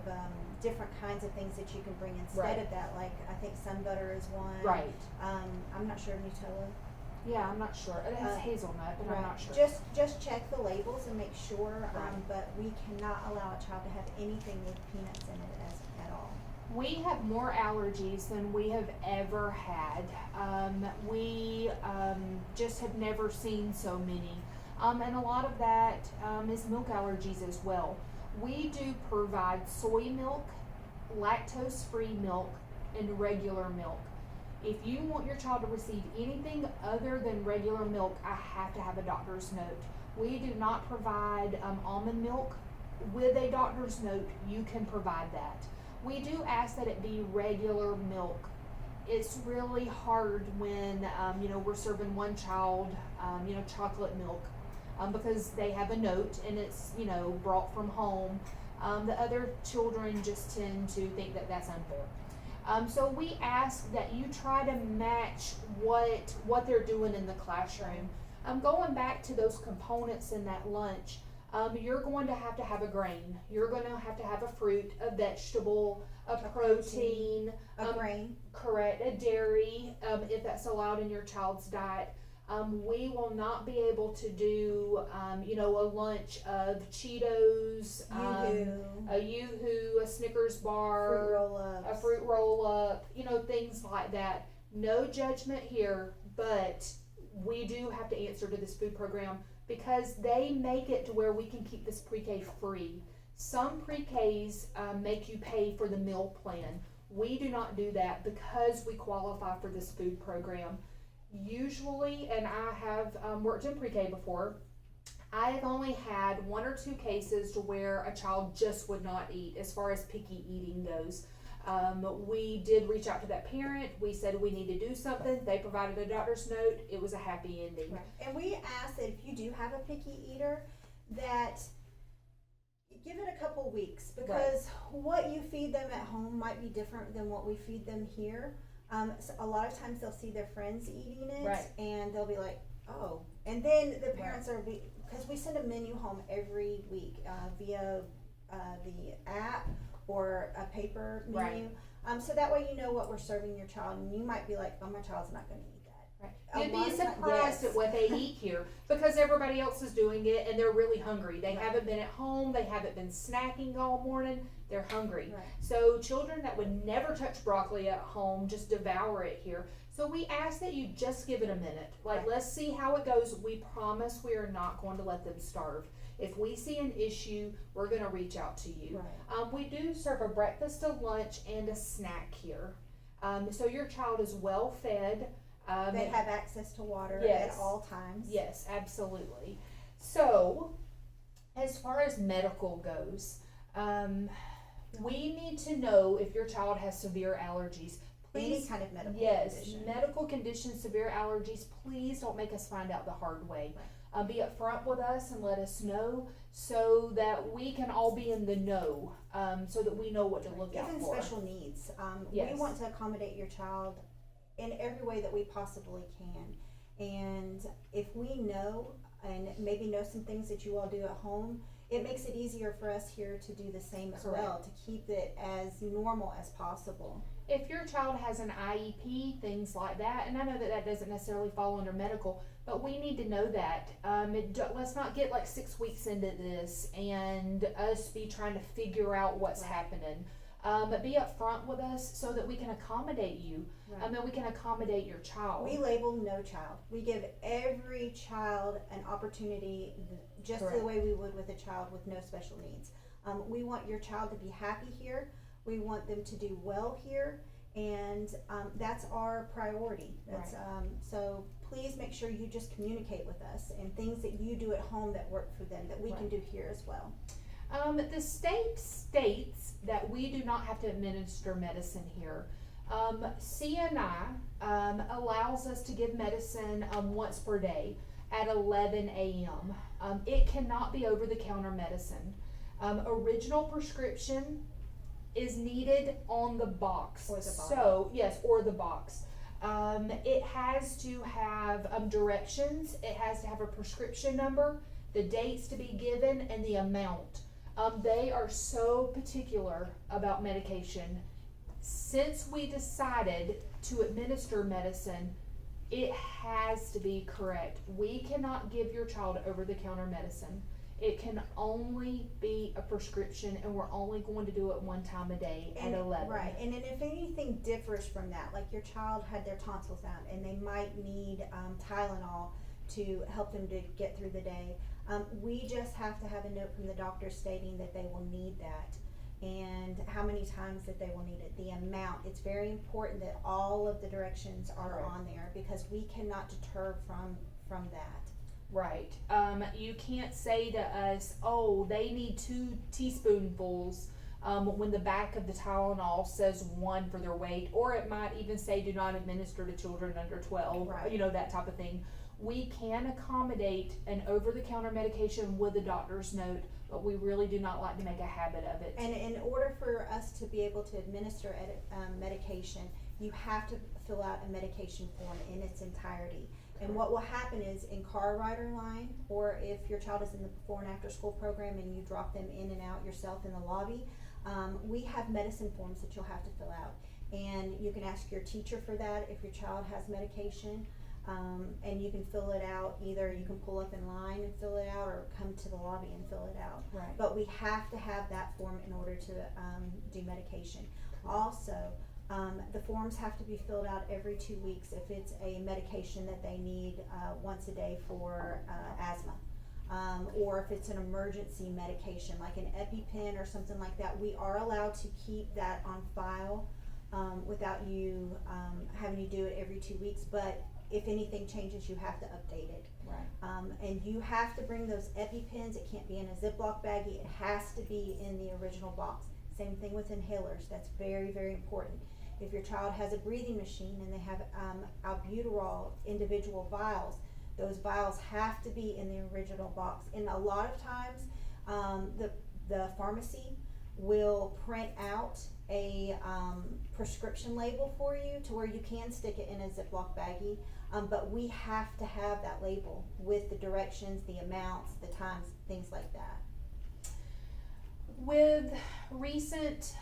different kinds of things that you can bring instead Right. of that. Like I think sun butter is one. Right. I'm not sure Nutella. Yeah, I'm not sure. It has hazelnut, but I'm not sure. Just check the labels and make sure. Right. But we cannot allow a child to have anything with peanuts in it at all. We have more allergies than we have ever had. We just have never seen so many. And a lot of that is milk allergies as well. We do provide soy milk, lactose-free milk, and regular milk. If you want your child to receive anything other than regular milk, I have to have a doctor's note. We do not provide almond milk. With a doctor's note, you can provide that. We do ask that it be regular milk. It's really hard when, we're serving one child, chocolate milk, because they have a note and it's, brought from home. The other children just tend to think that that's unfair. So we ask that you try to match what they're doing in the classroom. Going back to those components in that lunch, you're going to have a grain. You're going to have a fruit, a vegetable, a protein, A grain. correct, a dairy, if that's allowed in your child's diet. We will not be able to do, a lunch of Cheetos, a Yoo-Hoo, a Snickers bar, Fruit roll-ups. a fruit roll-up, things like that. No judgment here, but we do have to answer to this food program because they make it to where we can keep this pre-K free. Some pre-Ks make you pay for the meal plan. We do not do that because we qualify for this food program. Usually, and I have worked in pre-K before, I have only had 1 or 2 cases to where a child just would not eat as far as picky eating goes. We did reach out to that parent. We said we need to do something. They provided a doctor's note. It was a happy ending. Right. And we ask that if you do have a picky eater, that give it a couple weeks because what you feed them at home might be different than what we feed them here. So a lot of times they'll see their friends eating it and they'll be like, oh. And then the parents are, because we send a menu home every week via the app or a paper menu. So that way you know what we're serving your child and you might be like, oh, my child's not going to eat that. You'd be surprised at what they eat here because everybody else is doing it and they're really hungry. They haven't been at home. They haven't been snacking all morning. They're hungry. So children that would never touch broccoli at home just devour it here. So we ask that you just give it a minute. Let's see how it goes. We promise we are not going to let them starve. If we see an issue, we're going to reach out to you. We do serve a breakfast, a lunch, and a snack here. So your child is well fed. They have access to water at all times. Yes, absolutely. So, as far as medical goes, we need to know if your child has severe allergies. Please, any kind of medical condition. Medical conditions, severe allergies, please don't make us find out the hard way. Be upfront with us and let us know so that we can all be in the know, so that we know what to look out for. Even special needs. We want to accommodate your child in every way that we possibly can. And if we know and maybe know some things that you all do at home, it makes it easier for us here to do the same as well, to keep it as normal as possible. If your child has an IEP, things like that, and I know that doesn't necessarily fall under medical, but we need to know that. Let's not get 6 weeks into this and us be trying to figure out what's happening. But be upfront with us so that we can accommodate you. And we can accommodate your child. We label no child. We give every child an opportunity just the way we would with a child with no special needs. We want your child to be happy here. We want them to do well here. And that's our priority. So please make sure you just communicate with us and things that you do at home that work for them that we can do here as well. The state states that we do not have to administer medicine here. CNI allows us to give medicine once per day at 11 a.m. It cannot be over-the-counter medicine. Original prescription is needed on the box. Or the bottle. So, yes, or the box. It has to have directions. It has to have a prescription number, the dates to be given, and the amount. They are so particular about medication. Since we decided to administer medicine, it has to be correct. We cannot give your child over-the-counter medicine. It can only be a prescription, and we're only going to do it one time a day at 11. Right, and then if anything differs from that, like your child had their tonsils out and they might need Tylenol to help them to get through the day, we just have to have a note from the doctor stating that they will need that and how many times that they will need it, the amount. It's very important that all of the directions are on there because we cannot deter from that. Right. You can't say to us, oh, they need 2 teaspoonfuls when the back of the Tylenol says 1 for their weight, or it might even say do not administer to children under 12, Right. you know, that type of thing. We can accommodate an over-the-counter medication with a doctor's note, but we really do not like to make a habit of it. And in order for us to be able to administer medication, you have to fill out a medication form in its entirety. And what will happen is in car rider line, or if your child is in the before and after school program and you drop them in and out yourself in the lobby, we have medicine forms that you'll have to fill out. And you can ask your teacher for that if your child has medication. And you can fill it out, either you can pull up in line and fill it out or come to the lobby and fill it out. Right. But we have to have that form in order to do medication. Also, the forms have to be filled out every 2 weeks if it's a medication that they need once a day for asthma. Or if it's an emergency medication like an EpiPen or something like that, we are allowed to keep that on file without you having to do it every 2 weeks. But if anything changes, you have to update it. Right. And you have to bring those EpiPens. It can't be in a Ziploc baggie. It has to be in the original box. Same thing with inhalers. That's very, very important. If your child has a breathing machine and they have albuterol individual vials, those vials have to be in the original box. And a lot of times, the pharmacy will print out a prescription label for you to where you can stick it in a Ziploc baggie. But we have to have that label with the directions, the amounts, the times, things like that. With recent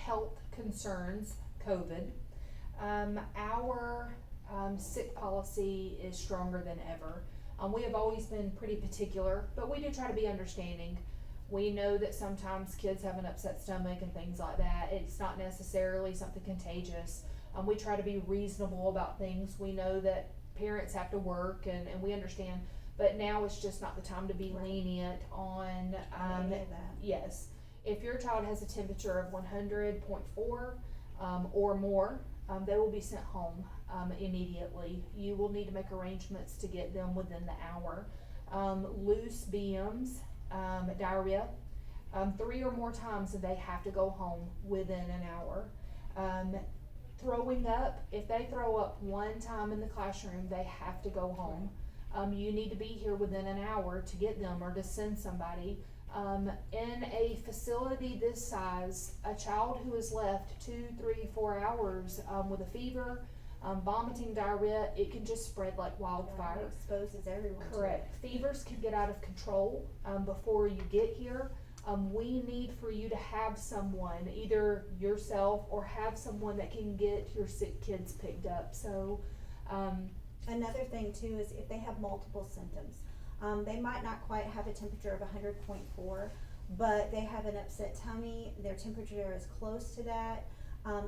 health concerns, COVID, our sick policy is stronger than ever. We have always been pretty particular, but we do try to be understanding. We know that sometimes kids have an upset stomach and things like that. It's not necessarily something contagious. We try to be reasonable about things. We know that parents have to work and we understand, but now it's just not the time to be lenient on yes. If your child has a temperature of 100.4 or more, they will be sent home immediately. You will need to make arrangements to get them within the hour. Loose BMs, diarrhea, 3 or more times they have to go home within an hour. Throwing up, if they throw up 1 time in the classroom, they have to go home. You need to be here within an hour to get them or to send somebody. In a facility this size, a child who is left 2, 3, 4 hours with a fever, vomiting, diarrhea, it can just spread like wildfire. It exposes everyone. Correct. Fevers can get out of control before you get here. We need for you to have someone, either yourself or have someone that can get your sick kids picked up. So, another thing too is if they have multiple symptoms, they might not quite have a temperature of 100.4, but they have an upset tummy, their temperature is close to that.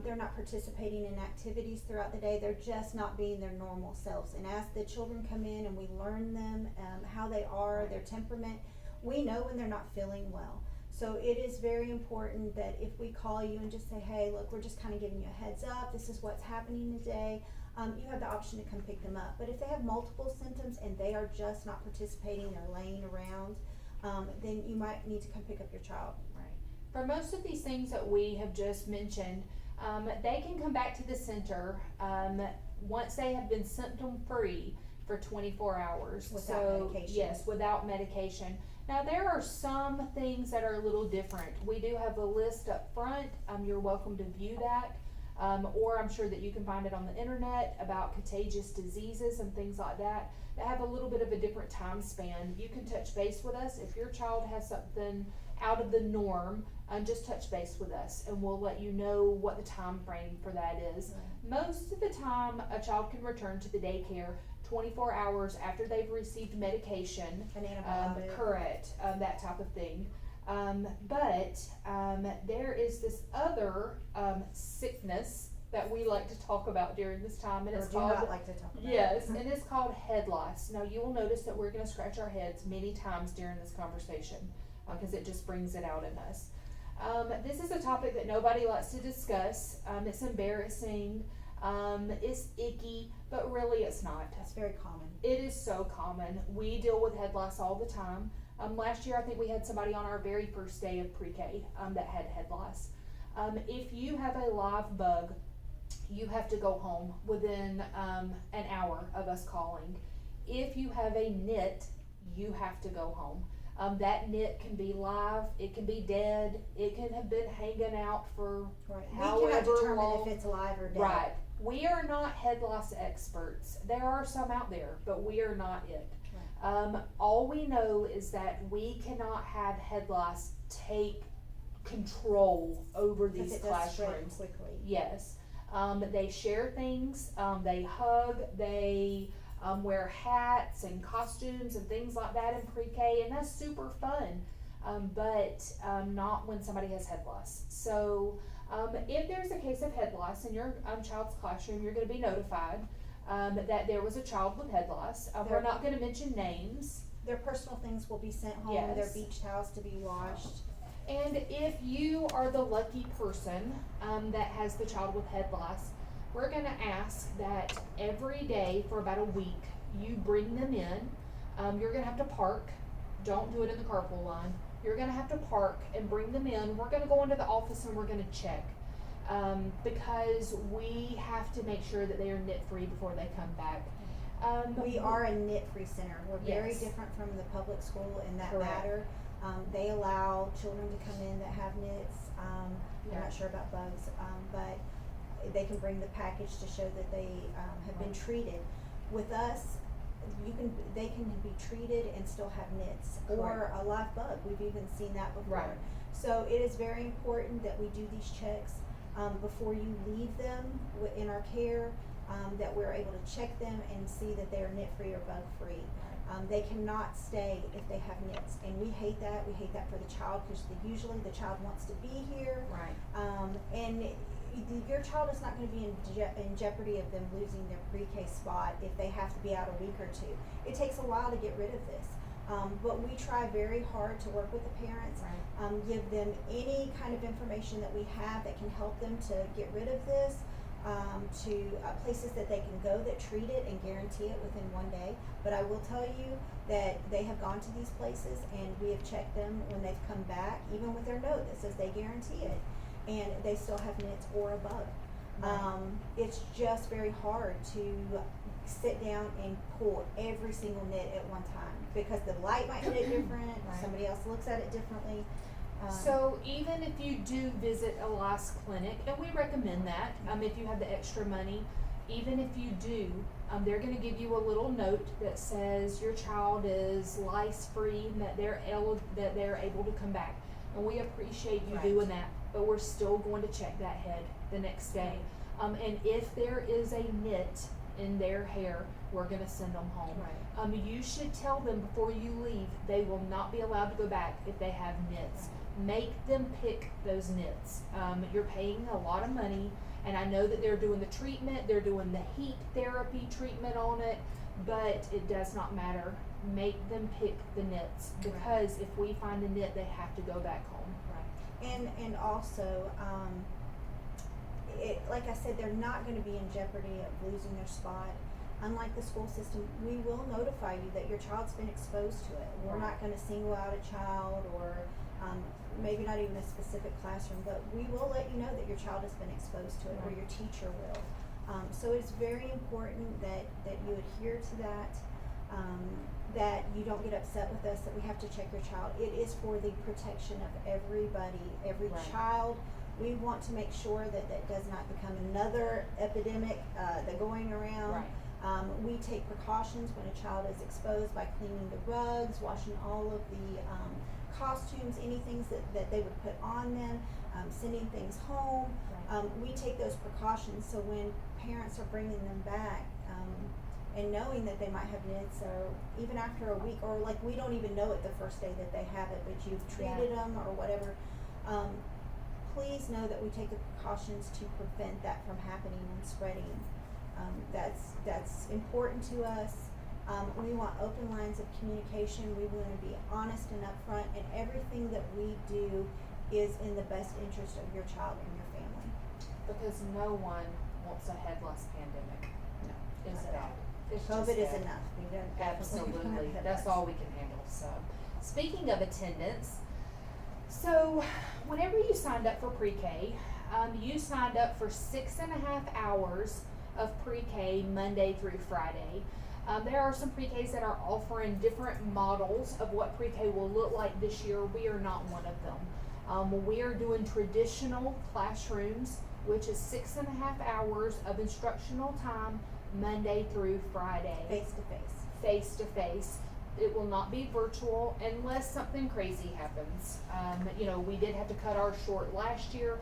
They're not participating in activities throughout the day. They're just not being their normal selves. And as the children come in and we learn them, how they are, their temperament, we know when they're not feeling well. So it is very important that if we call you and just say, hey, look, we're just kind of giving you a heads up, this is what's happening today, you have the option to come pick them up. But if they have multiple symptoms and they are just not participating, they're laying around, then you might need to come pick up your child. Right. For most of these things that we have just mentioned, they can come back to the center once they have been symptom free for 24 hours. Without medication. Yes, without medication. Now there are some things that are a little different. We do have a list up front. You're welcome to view that. Or I'm sure that you can find it on the internet about contagious diseases and things like that have a little bit of a different time span. You can touch base with us if your child has something out of the norm. Just touch base with us and we'll let you know what the time frame for that is. Right. Most of the time a child can return to the daycare 24 hours after they've received medication. An antibiotic. Correct, that type of thing. But there is this other sickness that we like to talk about during this time, and Or it's do called not like to talk about. yes, and it's called head loss. Now you will notice that we're going to scratch our heads many times during this conversation because it just brings it out in us. This is a topic that nobody likes to discuss. It's embarrassing. It's icky, but really it's not. That's very common. It is so common. We deal with head loss all the time. Last year I think we had somebody on our very first day of pre-K that had head loss. If you have a live bug, you have to go home within an hour of us calling. If you have a nit, you have to go home. That nit can be live, it can be dead, it can have been hanging out for Right. We however cannot determine long. if it's alive or dead. Right. We are not head loss experts. There are some out there, but we are not it. Right. All we know is that we cannot have head loss take control over Because these it does spread classrooms. quickly. Yes. They share things, they hug, they wear hats and costumes and things like that in pre-K, and that's super fun. But not when somebody has head loss. So if there's a case of head loss in your child's classroom, you're going to be notified that there was a child with head loss. We're not going to mention names. Their personal things will be sent home, Yes. their beach towels to be washed. And if you are the lucky person that has the child with head loss, we're going to ask that every day for about a week, you bring them in. You're going to have to park. Don't do it in the carpool line. You're going to have to park and bring them in. We're going to go into the office and we're going to check because we have to make sure that they are nit-free before they come back. We are a knit-free center. We're very Yes. different from the public school in that Correct. matter. They allow children to come in that have knits. I'm Yeah. not sure about bugs, but they can bring the package to show that they have been Right. treated. With us, they can be treated and still have knits or Correct. a live bug. We've even seen that before. Right. So it is very important that we do these checks before you leave them in our care. That we're able to check them and see that they are knit-free or bug-free. They cannot stay if they have knits, and we hate that. We hate that for the child because usually the child wants to be here, Right. and your child is not going to be in jeopardy of them losing their pre-K spot if they have to be out a week or two. It takes a while to get rid of this, but we try very hard to work with the parents, Right. give them any kind of information that we have that can help them to get rid of this. To places that they can go that treat it and guarantee it within 1 day. But I will tell you that they have gone to these places and we have checked them when they've come back, even with their note that says they guarantee it, and they still have knits or a bug. Right. It's just very hard to sit down and pull every single knit at one time because the light might hit it different, Right. somebody else looks at it differently. So even if you do visit a lice clinic, and we recommend that, if you have the extra money, even if you do, they're going to give you a little note that says your child is lice free and that they're able to come back. And we appreciate you Right. doing that, but we're still going to check that head the next day. And if there is a nit in their hair, we're going to send them home. Right. You should tell them before you leave they will not be allowed to go back if they have nits. Make them pick those nits. You're paying a lot of money, and I know that they're doing the treatment, they're doing the heat therapy treatment on it, but it does not matter. Make them pick the nits because if we find a nit, they have to go back home. Right. And also, like I said, they're not going to be in jeopardy of losing their spot. unlike the school system, we will notify you that your child's been exposed to it. We're not gonna single out a child or, maybe not even a specific classroom, but we will let you know that your child has been exposed to it, or your teacher will. So it's very important that you adhere to that you don't get upset with us, that we have to check your child. It is for the protection of everybody, every child. We want to make sure that that does not become another epidemic, that going around. We take precautions when a child is exposed by cleaning the rugs, washing all of the costumes, anything that they would put on them, sending things home. We take those precautions, so when parents are bringing them back, and knowing that they might have NIDS, or even after a week, or like we don't even know it the first day that they have it, but you've treated them or whatever, please know that we take the precautions to prevent that from happening and spreading. That's important to us. We want open lines of communication. We want to be honest and upfront, and everything that we do is in the best interest of your child and your family. Because no one wants a headless pandemic. No, Is not at that? all. It's COVID just is that. enough. We don't Absolutely, have that's headlines. all we can handle. So, speaking of attendance, so whenever you signed up for pre-K, you signed up for 6.5 hours of pre-K Monday through Friday. There are some pre-Ks that are offering different models of what pre-K will look like this year. We are not one of them. We are doing traditional classrooms, which is 6.5 hours of instructional time Monday through Friday. Face to face. Face to face. It will not be virtual unless something crazy happens. We did have to cut ours short last year.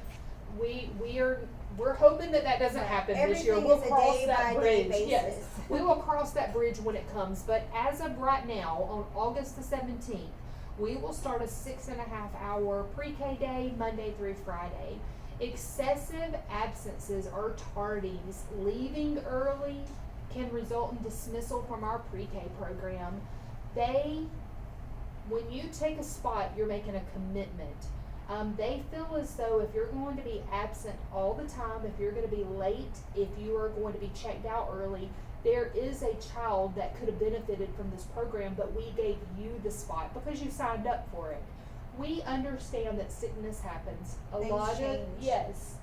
We're hoping that doesn't happen this year. Everything We'll is a cross day that by bridge. day Yes, basis. we will cross that bridge when it comes. But as of right now, on August the 17th, we will start a 6.5 hour pre-K day, Monday through Friday. Excessive absences or tardies, leaving early, can result in dismissal from our pre-K program. When you take a spot, you're making a commitment. They feel as though if you're going to be absent all the time, if you're going to be late, if you are going to be checked out early, there is a child that could have benefited from this program, but we gave you the spot because you signed up for it. We understand that sickness happens. Things change. Yes,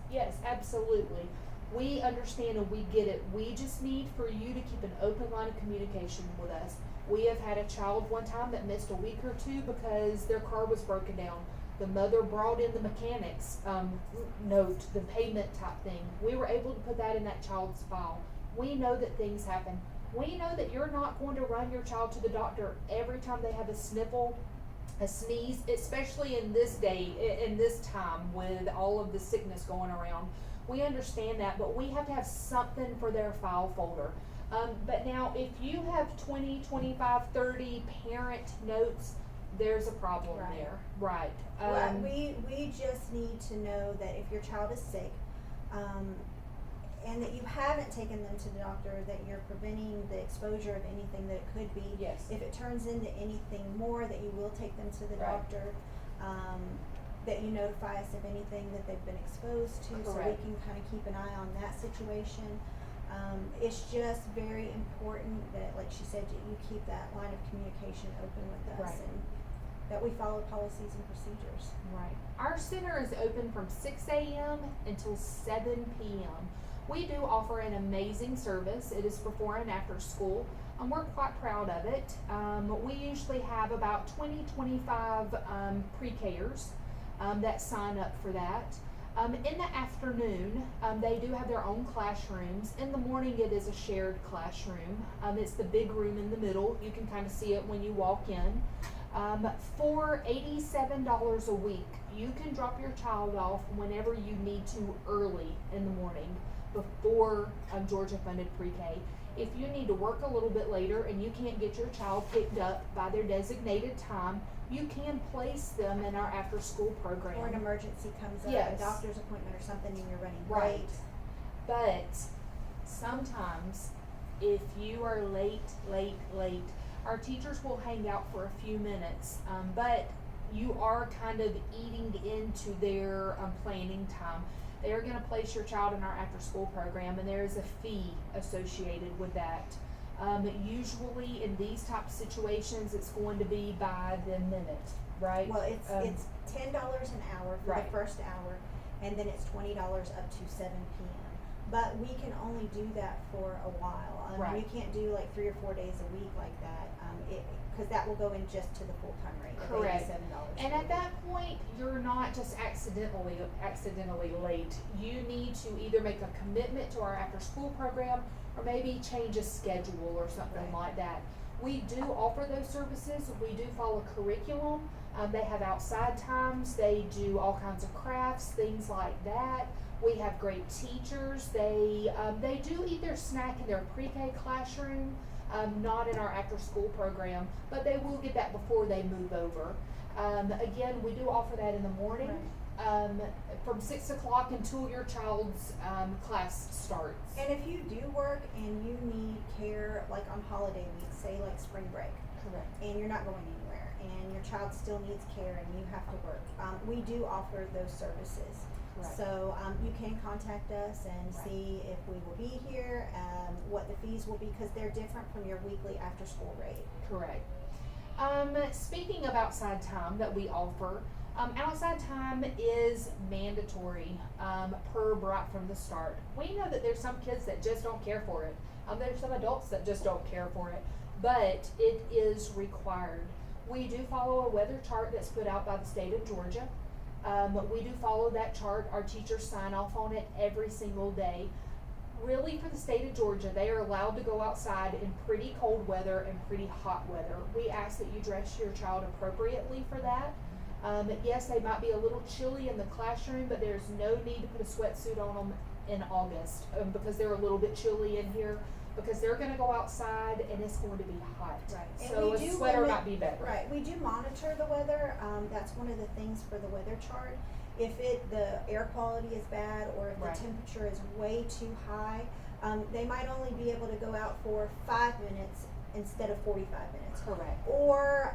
absolutely. We understand and we get it. We just need for you to keep an open line of communication with us. We have had a child one time that missed a week or two because their car was broken down. The mother brought in the mechanics note, the payment type thing. We were able to put that in that child's file. We know that things happen. We know that you're not going to run your child to the doctor every time they have a sniffle, a sneeze, especially in this day, in this time with all of the sickness going around. We understand that, but we have to have something for their file folder. But now if you have 20, 25, 30 parent notes, there's a problem there. Right. Well, we just need to know that if your child is sick, and that you haven't taken them to the doctor, that you're preventing the exposure of anything that it could be. Yes. If it turns into anything more, that you will take them to the doctor. That you notify us of anything that they've been exposed to, so we can kind of keep an eye on that situation. It's just very important that, like she said, you keep that line of communication open with us, and that we follow policies and procedures. Right. Our center is open from 6 a.m. until 7 p.m. We do offer an amazing service. It is before and after school, and we're quite proud of it. We usually have about 20-25 pre-Kers that sign up for that. In the afternoon, they do have their own classrooms. In the morning, it is a shared classroom. It's the big room in the middle. You can kind of see it when you walk in. For $87 a week, you can drop your child off whenever you need to early in the morning before Georgia-funded pre-K. If you need to work a little bit later and you can't get your child picked up by their designated time, you can place them in our after-school program. Or an emergency comes up, Yes. a doctor's appointment or something, and you're running Right. late. But sometimes if you are late, our teachers will hang out for a few minutes, but you are kind of eating into their planning time. They are going to place your child in our after-school program, and there is a fee associated with that. Usually in these type of situations, it's going to be by the minute, right? Well, it's $10 an hour for Right. the first hour, and then it's $20 up to 7 p.m. But we can only do that for a while. Right. You can't do like 3 or 4 days a week like that, because that will go in just to the full-time rate of Correct. $87. And at that point, you're not just accidentally late. You need to either make a commitment to our after-school program or maybe change a schedule or something Right. like that. We do offer those services. We do follow curriculum. They have outside times. They do all kinds of crafts, things like that. We have great teachers. They do eat their snack in their pre-K classroom, not in our after-school program, but they will get that before they move over. Again, we do offer that in the morning, from 6 o'clock until your child's class starts. And if you do work and you need care, like on holiday weeks, say like spring break, Correct. and you're not going anywhere, and your child still needs care and you have to work, we do offer those services. Right. So you can contact us and Right. see if we will be here, what the fees will be, because they're different from your weekly after-school rate. Correct. Speaking of outside time that we offer, outside time is mandatory per right from the start. We know that there's some kids that just don't care for it. There's some adults that just don't care for it, but it is required. We do follow a weather chart that's put out by the state of Georgia. We do follow that chart. Our teachers sign off on it every single day. Really, for the state of Georgia, they are allowed to go outside in pretty cold weather and pretty hot weather. We ask that you dress your child appropriately for that. Yes, they might be a little chilly in the classroom, but there's no need to put a sweatsuit on them in August because they're a little bit chilly in here, because they're going to go outside and it's going to be hot. Right. And So we a do sweater limit- might be better. Right, we do monitor the weather. That's one of the things for the weather chart. If the air quality is bad, or if Right. the temperature is way too high, they might only be able to go out for 5 minutes instead of 45 minutes. Correct. Or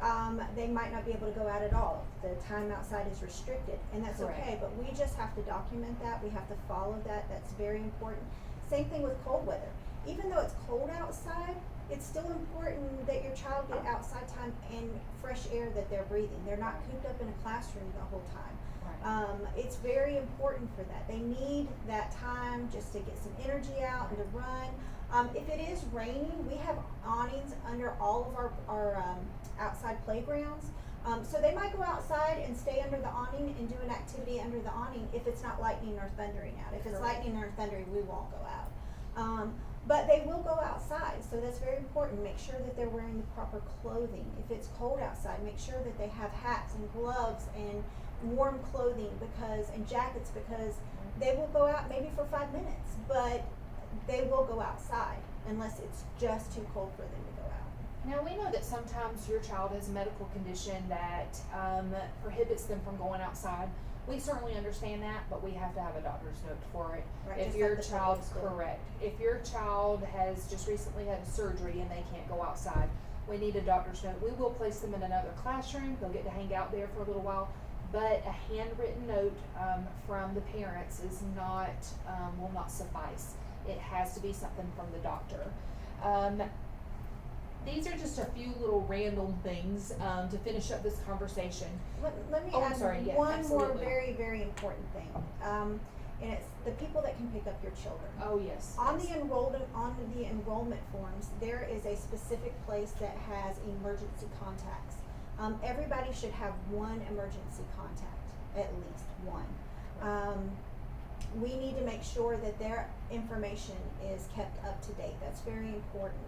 they might not be able to go out at all. The time outside is restricted, and that's Correct. okay, but we just have to document that. We have to follow that. That's very important. Same thing with cold weather. Even though it's cold outside, it's still important that your child get outside time and fresh air that they're breathing. They're not cooped up in a classroom the whole time. Right. It's very important for that. They need that time just to get some energy out and to run. If it is raining, we have awnings under all of our outside playgrounds. So they might go outside and stay under the awning and do an activity under the awning if it's not lightning or thundering out. If it's Correct. lightning or thundering, we won't go out. But they will go outside, so that's very important. Make sure that they're wearing the proper clothing. If it's cold outside, make sure that they have hats and gloves and warm clothing and jackets, because they will go out maybe for 5 minutes, but they will go outside unless it's just too cold for them to go out. Now, we know that sometimes your child has a medical condition that prohibits them from going outside. We certainly understand that, but we have to have a doctor's note for it. Right, If just your like the public child's school. correct, if your child has just recently had surgery and they can't go outside, we need a doctor's note. We will place them in another classroom. They'll get to hang out there for a little while, but a handwritten note from the parents is not will not suffice. It has to be something from the doctor. These are just a few little random things to finish up this conversation. Let me Oh, I'm add sorry, yeah, one more absolutely. very, very important thing. And it's the people that can pick up your children. Oh, yes. On yes. the enrollment forms, there is a specific place that has emergency contacts. Everybody should have one emergency contact, at least one. We need to make sure that their information is kept up to date. That's very important.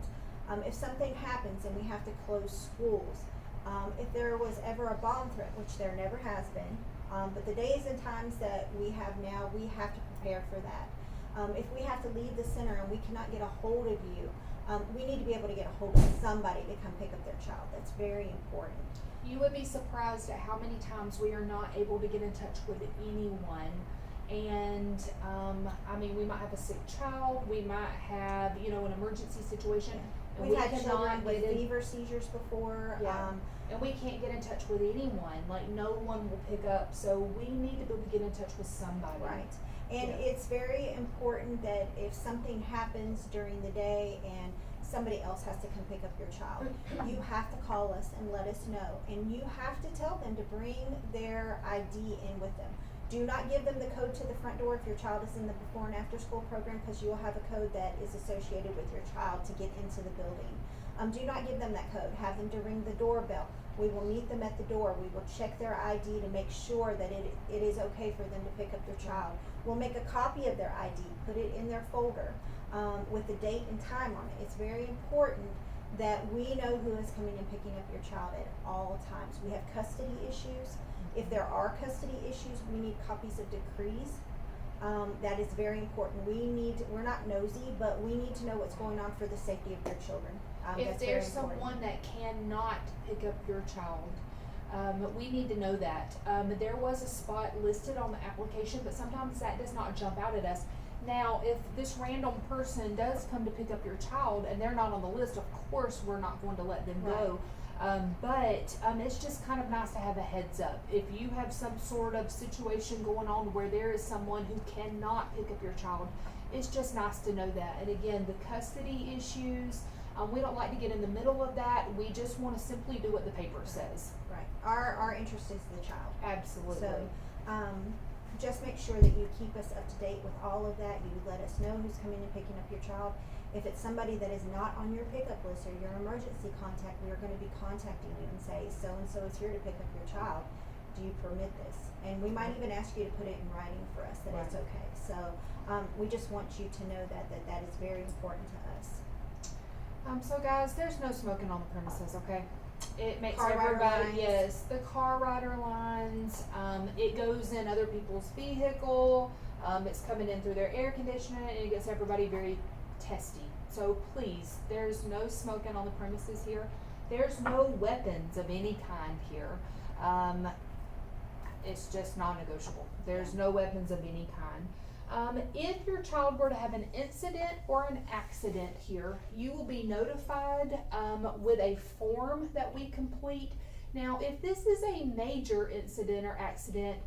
If something happens and we have to close schools, if there was ever a bomb threat, which there never has been, but the days and times that we have now, we have to prepare for that. If we have to leave the center and we cannot get a hold of you, we need to be able to get a hold of somebody to come pick up their child. That's very important. You would be surprised at how many times we are not able to get in touch with anyone. And, we might have a sick child, we might have, an emergency situation. And We've had children cannot with get in- fever seizures before. Yeah. And we can't get in touch with anyone, like no one will pick up, so we need to be able to get in touch with somebody. Right. And Yeah. it's very important that if something happens during the day and somebody else has to come pick up your child. You have to call us and let us know, and you have to tell them to bring their ID in with them. Do not give them the code to the front door if your child is in the before and after school program, because you will have a code that is associated with your child to get into the building. Do not give them that code. Have them to ring the doorbell. We will meet them at the door. We will check their ID to make sure that it is okay for them to pick up their child. We'll make a copy of their ID, put it in their folder with the date and time on it. It's very important that we know who is coming and picking up your child at all times. We have custody issues. If there are custody issues, we need copies of decrees. That is very important. We're not nosy, but we need to know what's going on for the safety of your children. If That's there's very important. someone that cannot pick up your child, we need to know that. There was a spot listed on the application, but sometimes that does not jump out at us. Now, if this random person does come to pick up your child and they're not on the list, of course we're not going to let them go. But it's just kind of nice to have a heads up. If you have some sort of situation going on where there is someone who cannot pick up your child, it's just nice to know that. And again, the custody issues, we don't like to get in the middle of that. We just want to simply do what the paper says. Right. Our interest is the child. Absolutely. So, just make sure that you keep us up to date with all of that. You let us know who's coming and picking up your child. If it's somebody that is not on your pickup list or your emergency contact, we are going to be contacting you and say, so-and-so is here to pick up your child. Do you permit this? And we might even ask you to put it in writing for us that it's okay. So, we just want you to know that is very important to us. So guys, there's no smoking on the premises, okay? It makes Car rider everybody, lines. yes, the car rider lines, it goes in other people's vehicle, it's coming in through their air conditioner, and it gets everybody very testy. So please, there's no smoking on the premises here. There's no weapons of any kind here. It's just non-negotiable. There's no weapons of any kind. If your child were to have an incident or an accident here, you will be notified with a form that we complete. Now, if this is a major incident or accident,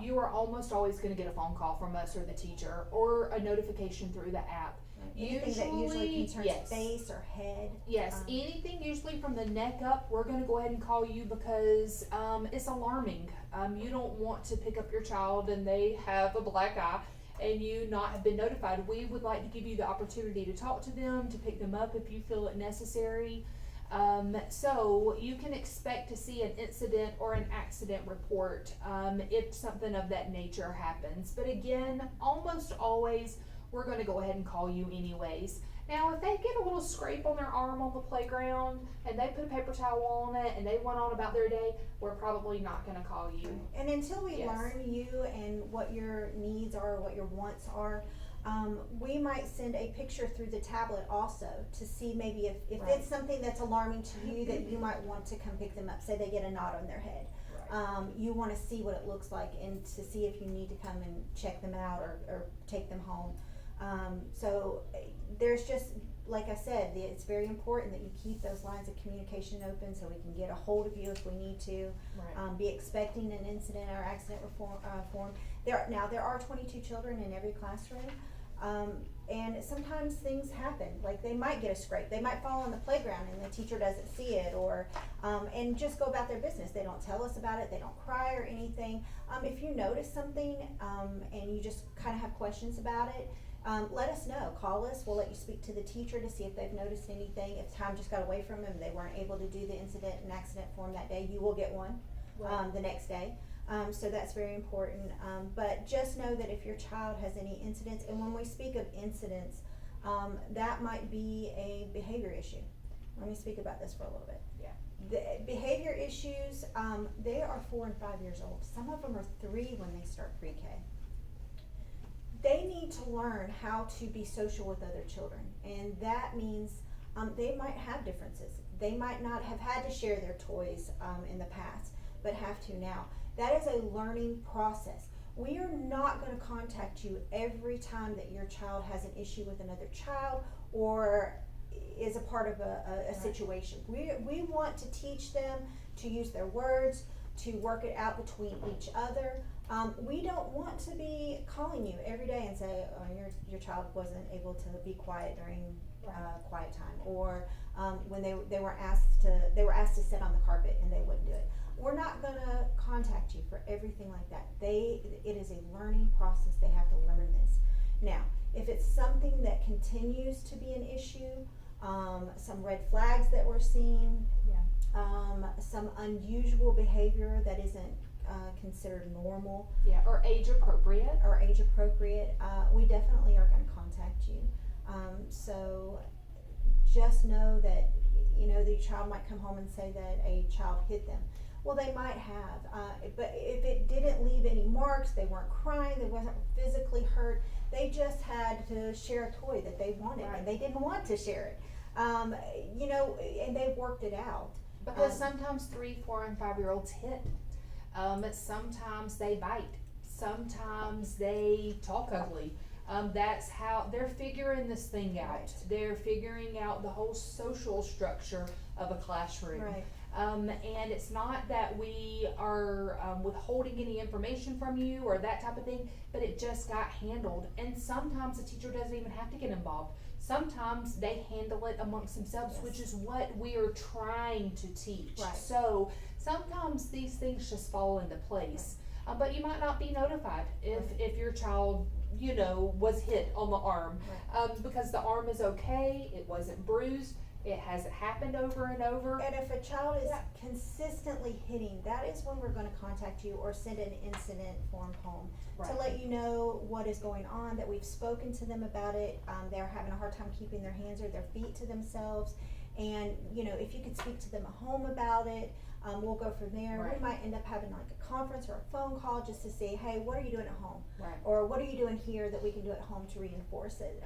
you are almost always going to get a phone call from us or the teacher, or a notification through the app. Anything that usually concerns yes. face or head. Yes, anything usually from the neck up, we're going to go ahead and call you because it's alarming. You don't want to pick up your child and they have a black eye and you not have been notified. We would like to give you the opportunity to talk to them, to pick them up if you feel it necessary. So you can expect to see an incident or an accident report if something of that nature happens. But again, almost always we're going to go ahead and call you anyways. Now, if they get a little scrape on their arm on the playground and they put a paper towel on it and they went on about their day, we're probably not going to call you. And until we Yes. learn you and what your needs are, what your wants are, we might send a picture through the tablet also to see maybe if Right. it's something that's alarming to you that you might want to come pick them up. Say they get a knot on their head. You want to see what it looks like and to see if you need to come and check them out or take them home. So there's just, like I said, it's very important that you keep those lines of communication open so we can get a hold of you if we need to. Right. Be expecting an incident or accident form. There are 22 children in every classroom, and sometimes things happen. Like they might get a scrape, they might fall on the playground and the teacher doesn't see it, or and just go about their business. They don't tell us about it, they don't cry or anything. If you notice something and you just kind of have questions about it, let us know. Call us. We'll let you speak to the teacher to see if they've noticed anything. If time just got away from them, they weren't able to do the incident and accident form that day, you will get one the next day. So that's very important. But just know that if your child has any incidents, and when we speak of incidents, that might be a behavior issue. Let me speak about this for a little bit. Yeah. The behavior issues, they are 4 and 5 years old. Some of them are 3 when they start pre-K. They need to learn how to be social with other children, and that means they might have differences. They might not have had to share their toys in the past, but have to now. That is a learning process. We are not going to contact you every time that your child has an issue with another child or is a part of a situation. We want to teach them to use their words, to work it out between each other. We don't want to be calling you every day and say, oh, your child wasn't able to be quiet during quiet time, or when they were asked to sit on the carpet and they wouldn't do it. We're not gonna contact you for everything like that. It is a learning process. They have to learn this. Now, if it's something that continues to be an issue, some red flags that we're seeing, some unusual behavior that isn't considered normal, or age appropriate, we definitely are going to contact you. So just know that, the child might come home and say that a child hit them. Well, they might have, but if it didn't leave any marks, they weren't crying, they wasn't physically hurt, they just had to share a toy that they wanted, and they didn't want to share it. And they worked it out. Because sometimes 3, 4, and 5-year-olds hit. Sometimes they bite. Sometimes they talk ugly. That's how they're figuring this thing out. Right. They're figuring out the whole social structure of a classroom. Right. And it's not that we are withholding any information from you or that type of thing, but it just got handled. And sometimes the teacher doesn't even have to get involved. Sometimes they handle it amongst themselves, which is what we are trying to teach. Right. So sometimes these things just fall into place. But you might not be notified if your child, was hit on the arm. Because the arm is okay, it wasn't bruised, it hasn't happened over and over. And if a child is consistently hitting, that is when we're going to contact you or send an incident form home to let you know what is going on, that we've spoken to them about it. They're having a hard time keeping their hands or their feet to themselves. And, if you could speak to them at home about it, we'll go from there. Right. We might end up having like a conference or a phone call just to say, hey, what are you doing at home? Right. Or what are you doing here that we can do at home to reinforce it?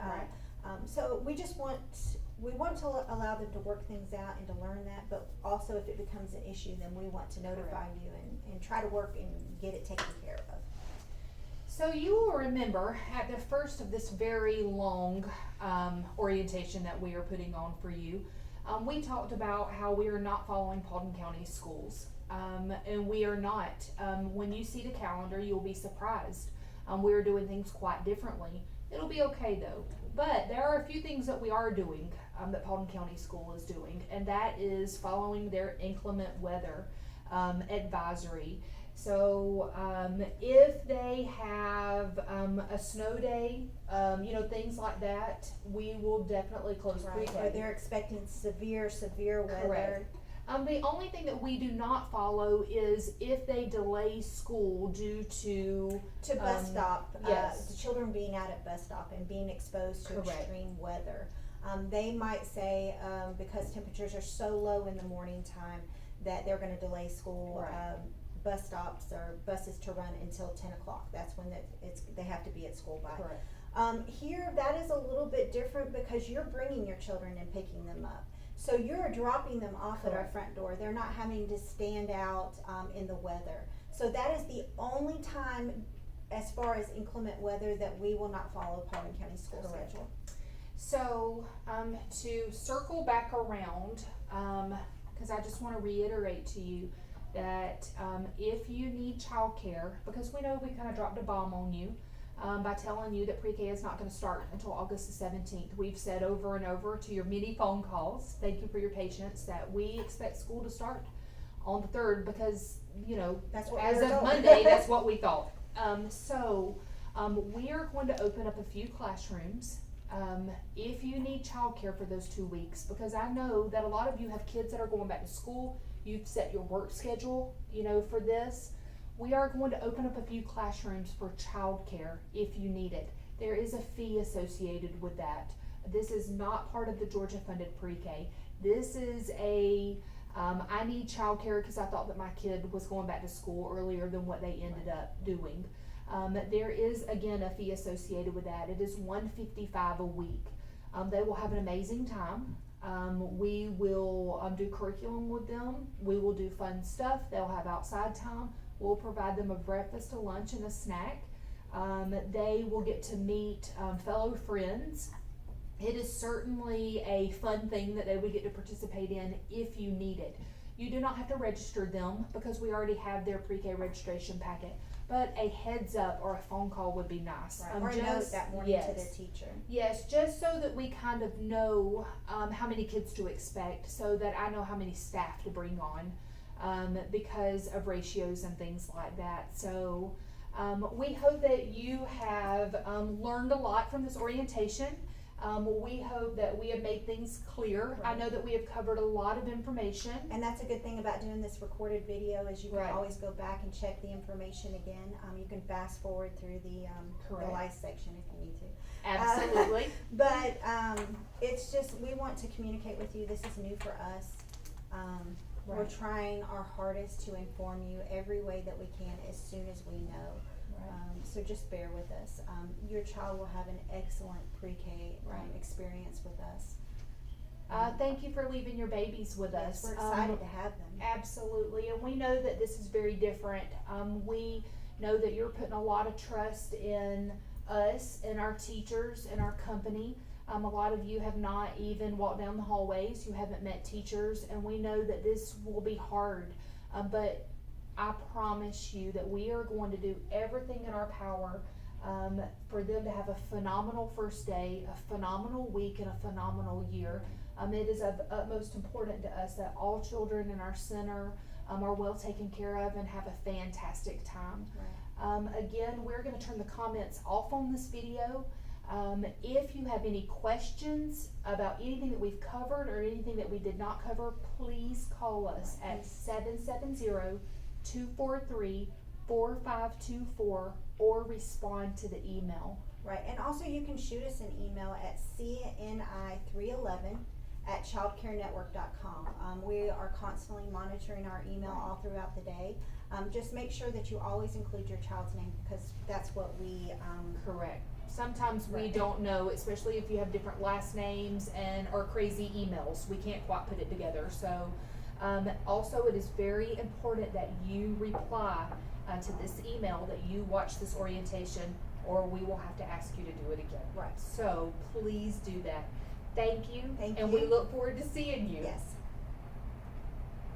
So we just want to allow them to work things out and to learn that, but also if it becomes an issue, then we want to notify you and try to work and get it taken care of. So you will remember at the first of this very long orientation that we are putting on for you, we talked about how we are not following Paulding County schools, and we are not. When you see the calendar, you'll be surprised. We are doing things quite differently. It'll be okay though. But there are a few things that we are doing that Paulding County School is doing, and that is following their inclement weather advisory. So if they have a snow day, things like that, we will definitely close pre-K. Or they're expecting severe weather. Correct. The only thing that we do not follow is if they delay school due to bus stop, yes. The children being out at bus stop and being exposed to Correct. extreme weather. They might say, because temperatures are so low in the morning time, that they're going to delay school. Right. Bus stops or buses to run until 10 o'clock. That's when they have to be at school by. Correct. Here, that is a little bit different because you're bringing your children and picking them up. So you're dropping them off at our front door. They're not having to stand out in the weather. So that is the only time, as far as inclement weather, that we will not follow Paulding County School schedule. So to circle back around, because I just want to reiterate to you that if you need childcare, because we know we kind of dropped a bomb on you by telling you that pre-K is not going to start until August the 17th. We've said over and over to your many phone calls, thank you for your patience, that we expect school to start on the 3rd because, that's what as we were of told. Monday, that's what we thought. We are going to open up a few classrooms. If you need childcare for those 2 weeks, because I know that a lot of you have kids that are going back to school, you've set your work schedule, for this. We are going to open up a few classrooms for childcare if you need it. There is a fee associated with that. This is not part of the Georgia funded pre-K. This is I need childcare because I thought that my kid was going back to school earlier than what they ended up doing. There is, again, a fee associated with that. It is $155 a week. They will have an amazing time. We will do curriculum with them. We will do fun stuff. They'll have outside time. We'll provide them a breakfast, a lunch, and a snack. They will get to meet fellow friends. It is certainly a fun thing that they would get to participate in if you need it. You do not have to register them because we already have their pre-K registration packet. But a heads up or a phone call would be nice. Right. Or a note that morning to their teacher. Yes, just so that we kind of know how many kids to expect, so that I know how many staff to bring on because of ratios and things like that. So we hope that you have learned a lot from this orientation. We hope that we have made things clear. Right. I know that we have covered a lot of information. And that's a good thing about doing this recorded video is you can Right. always go back and check the information again. You can fast forward through the Correct. live section if you need to. Absolutely. But it's just, we want to communicate with you. This is new for us. We're Right. trying our hardest to inform you every way that we can as soon as we know. So just bear with us. Your child will have an excellent pre-K Right. experience with us. Thank you for leaving your babies with Yes, us. we're excited to have them. Absolutely, and we know that this is very different. We know that you're putting a lot of trust in us and our teachers and our company. A lot of you have not even walked down the hallways. You haven't met teachers, and we know that this will be hard. But I promise you that we are going to do everything in our power for them to have a phenomenal first day, a phenomenal week, and a phenomenal year. It is of utmost importance to us that all children in our center are well taken care of and have a fantastic time. Right. Again, we're going to turn the comments off on this video. If you have any questions about anything that we've covered or anything that we did not cover, please call us at 770-243-4524 or respond to the email. Right, and also you can shoot us an email at cni311@childcarenetwork.com. We are constantly monitoring our email all throughout the day. Just make sure that you always include your child's name because that's what we Correct. Sometimes we Right. don't know, especially if you have different last names and or crazy emails. We can't quite put it together. So also it is very important that you reply to this email that you watch this orientation, or we will have to ask you to do it again. Right. So please do that. Thank you. Thank and you. we look forward to seeing you. Yes.